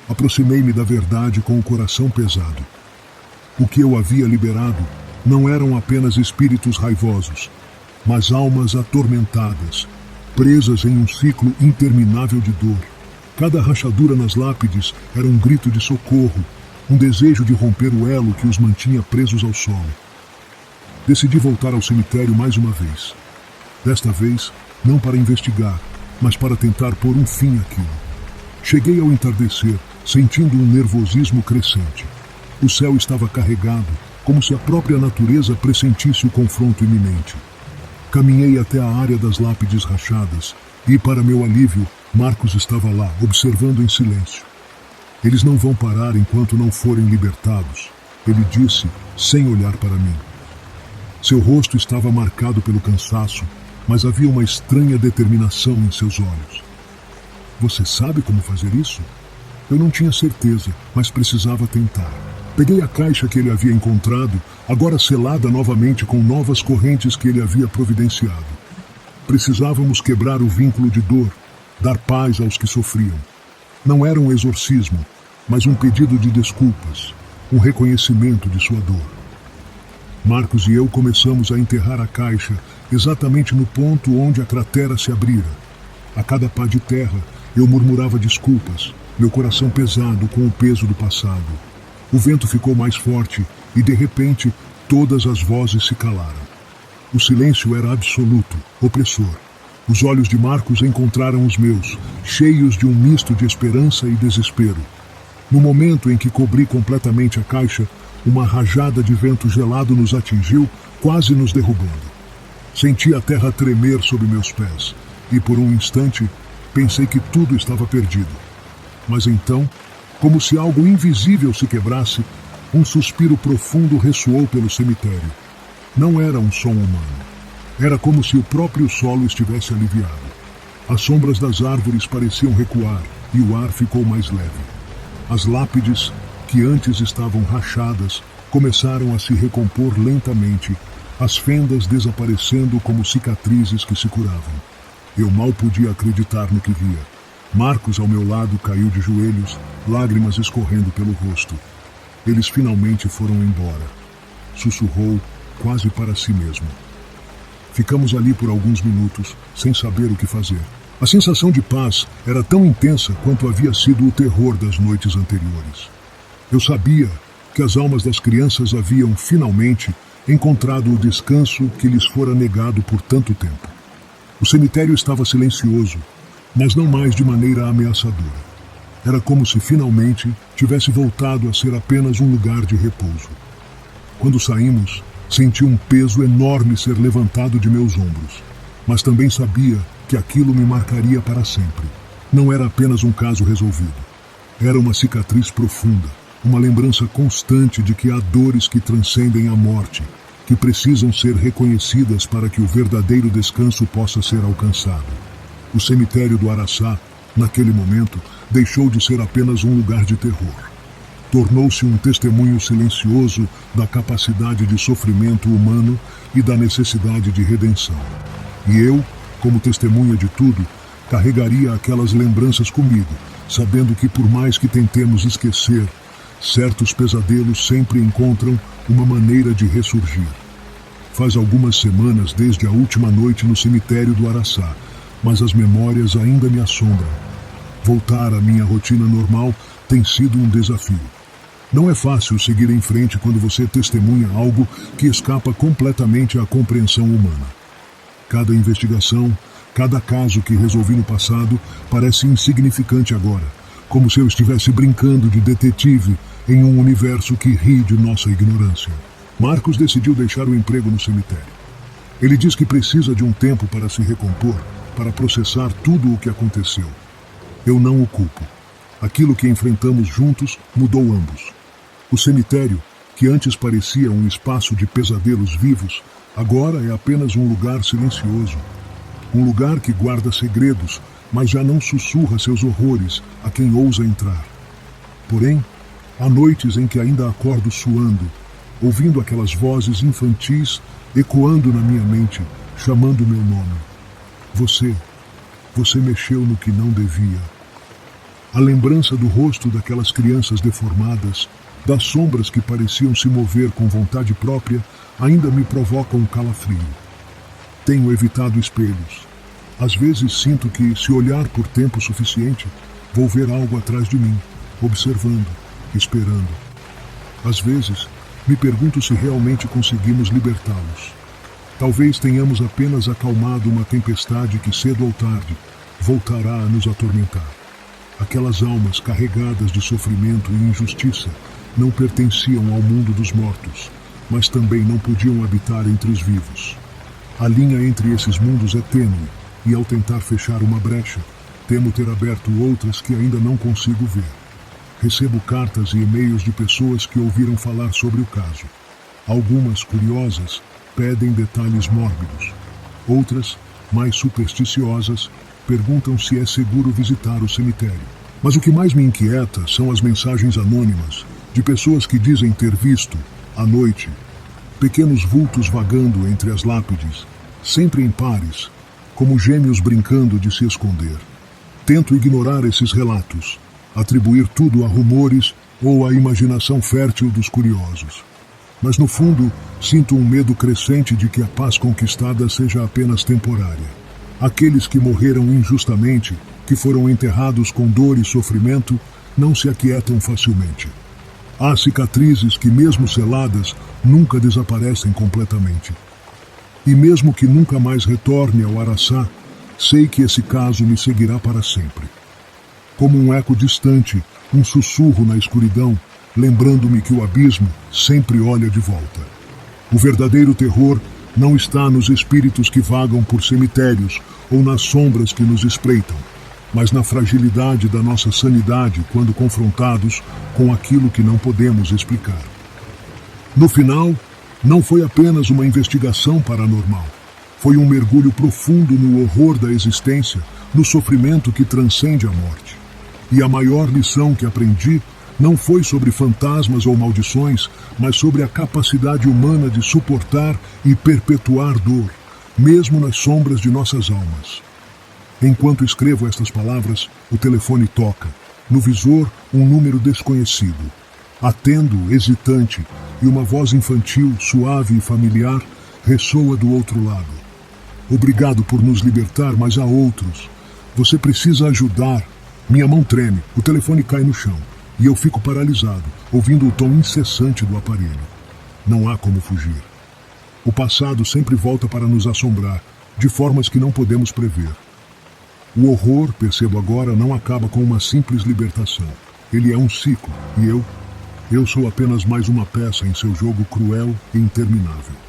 Aproximei-me da verdade com o coração pesado. O que eu havia liberado não eram apenas espíritos raivosos, mas almas atormentadas, presas em um ciclo interminável de dor. Cada rachadura nas lápides era um grito de socorro, um desejo de romper o elo que os mantinha presos ao solo. Decidi voltar ao cemitério mais uma vez. Desta vez, não para investigar, mas para tentar pôr um fim àquilo. Cheguei ao entardecer, sentindo um nervosismo crescente. O céu estava carregado, como se a própria natureza pressentisse o confronto iminente. Caminhei até a área das lápides rachadas e, para meu alívio, Marcos estava lá, observando em silêncio. Eles não vão parar enquanto não forem libertados, ele disse, sem olhar para mim. Seu rosto estava marcado pelo cansaço, mas havia uma estranha determinação em seus olhos. Você sabe como fazer isso? Eu não tinha certeza, mas precisava tentar. Peguei a caixa que ele havia encontrado, agora selada novamente com novas correntes que ele havia providenciado. Precisávamos quebrar o vínculo de dor, dar paz aos que sofriam. Não era um exorcismo, mas um pedido de desculpas, um reconhecimento de sua dor. Marcos e eu começamos a enterrar a caixa exatamente no ponto onde a cratera se abrira. A cada pá de terra, eu murmurava desculpas, meu coração pesado com o peso do passado. O vento ficou mais forte e, de repente, todas as vozes se calaram. O silêncio era absoluto, opressor. Os olhos de Marcos encontraram os meus, cheios de um misto de esperança e desespero. No momento em que cobri completamente a caixa, uma rajada de vento gelado nos atingiu, quase nos derrubando. Senti a terra tremer sob meus pés e, por um instante, pensei que tudo estava perdido. Mas então, como se algo invisível se quebrasse, um suspiro profundo ressoou pelo cemitério. Não era um som humano. Era como se o próprio solo estivesse aliviado. As sombras das árvores pareciam recuar e o ar ficou mais leve. As lápides, que antes estavam rachadas, começaram a se recompor lentamente, as fendas desaparecendo como cicatrizes que se curavam. Eu mal podia acreditar no que via. Marcos, ao meu lado, caiu de joelhos, lágrimas escorrendo pelo rosto. Eles finalmente foram embora. Sussurrou, quase para si mesmo. Ficamos ali por alguns minutos, sem saber o que fazer. A sensação de paz era tão intensa quanto havia sido o terror das noites anteriores. Eu sabia que as almas das crianças haviam, finalmente, encontrado o descanso que lhes fora negado por tanto tempo. O cemitério estava silencioso, mas não mais de maneira ameaçadora. Era como se, finalmente, tivesse voltado a ser apenas um lugar de repouso. Quando saímos, senti um peso enorme ser levantado de meus ombros, mas também sabia que aquilo me marcaria para sempre. Não era apenas um caso resolvido. Era uma cicatriz profunda, uma lembrança constante de que há dores que transcendem a morte, que precisam ser reconhecidas para que o verdadeiro descanso possa ser alcançado. O cemitério do Araçá, naquele momento, deixou de ser apenas um lugar de terror. Tornou-se um testemunho silencioso da capacidade de sofrimento humano e da necessidade de redenção. E eu, como testemunha de tudo, carregaria aquelas lembranças comigo, sabendo que por mais que tentemos esquecer, certos pesadelos sempre encontram uma maneira de ressurgir. Faz algumas semanas desde a última noite no cemitério do Araçá, mas as memórias ainda me assombram. Voltar à minha rotina normal tem sido um desafio. Não é fácil seguir em frente quando você testemunha algo que escapa completamente à compreensão humana. Cada investigação, cada caso que resolvi no passado parece insignificante agora, como se eu estivesse brincando de detetive em um universo que ri de nossa ignorância. Marcos decidiu deixar o emprego no cemitério. Ele diz que precisa de um tempo para se recompor, para processar tudo o que aconteceu. Eu não o culpo. Aquilo que enfrentamos juntos mudou ambos. O cemitério, que antes parecia um espaço de pesadelos vivos, agora é apenas um lugar silencioso. Um lugar que guarda segredos, mas já não sussurra seus horrores a quem ousa entrar. Porém, há noites em que ainda acordo suando, ouvindo aquelas vozes infantis ecoando na minha mente, chamando meu nome. Você mexeu no que não devia. A lembrança do rosto daquelas crianças deformadas, das sombras que pareciam se mover com vontade própria, ainda me provoca um calafrio. Tenho evitado espelhos. Às vezes sinto que, se olhar por tempo suficiente, vou ver algo atrás de mim, observando, esperando. Às vezes, me pergunto se realmente conseguimos libertá-los. Talvez tenhamos apenas acalmado uma tempestade que, cedo ou tarde, voltará a nos atormentar. Aquelas almas carregadas de sofrimento e injustiça não pertenciam ao mundo dos mortos, mas também não podiam habitar entre os vivos. A linha entre esses mundos é tênue, e ao tentar fechar uma brecha, temo ter aberto outras que ainda não consigo ver. Recebo cartas e e-mails de pessoas que ouviram falar sobre o caso. Algumas, curiosas, pedem detalhes mórbidos. Outras, mais supersticiosas, perguntam se é seguro visitar o cemitério. Mas o que mais me inquieta são as mensagens anônimas de pessoas que dizem ter visto, à noite, pequenos vultos vagando entre as lápides, sempre em pares, como gêmeos brincando de se esconder. Tento ignorar esses relatos, atribuir tudo a rumores ou à imaginação fértil dos curiosos. Mas no fundo, sinto um medo crescente de que a paz conquistada seja apenas temporária. Aqueles que morreram injustamente, que foram enterrados com dor e sofrimento, não se aquietam facilmente. Há cicatrizes que, mesmo seladas, nunca desaparecem completamente. E mesmo que nunca mais retorne ao Araçá, sei que esse caso me seguirá para sempre. Como um eco distante, um sussurro na escuridão, lembrando-me que o abismo sempre olha de volta. O verdadeiro terror não está nos espíritos que vagam por cemitérios ou nas sombras que nos espreitam, mas na fragilidade da nossa sanidade quando confrontados com aquilo que não podemos explicar. No final, não foi apenas uma investigação paranormal. Foi um mergulho profundo no horror da existência, no sofrimento que transcende a morte. E a maior lição que aprendi não foi sobre fantasmas ou maldições, mas sobre a capacidade humana de suportar e perpetuar dor, mesmo nas sombras de nossas almas. Enquanto escrevo estas palavras, o telefone toca. No visor, um número desconhecido. Atendo, hesitante, e uma voz infantil, suave e familiar, ressoa do outro lado. Obrigado por nos libertar, mas há outros. Você precisa ajudar. Minha mão treme, o telefone cai no chão, e eu fico paralisado, ouvindo o tom incessante do aparelho. Não há como fugir. O passado sempre volta para nos assombrar, de formas que não podemos prever. O horror, percebo agora, não acaba com uma simples libertação. Ele é um ciclo, e eu sou apenas mais uma peça em seu jogo cruel e interminável.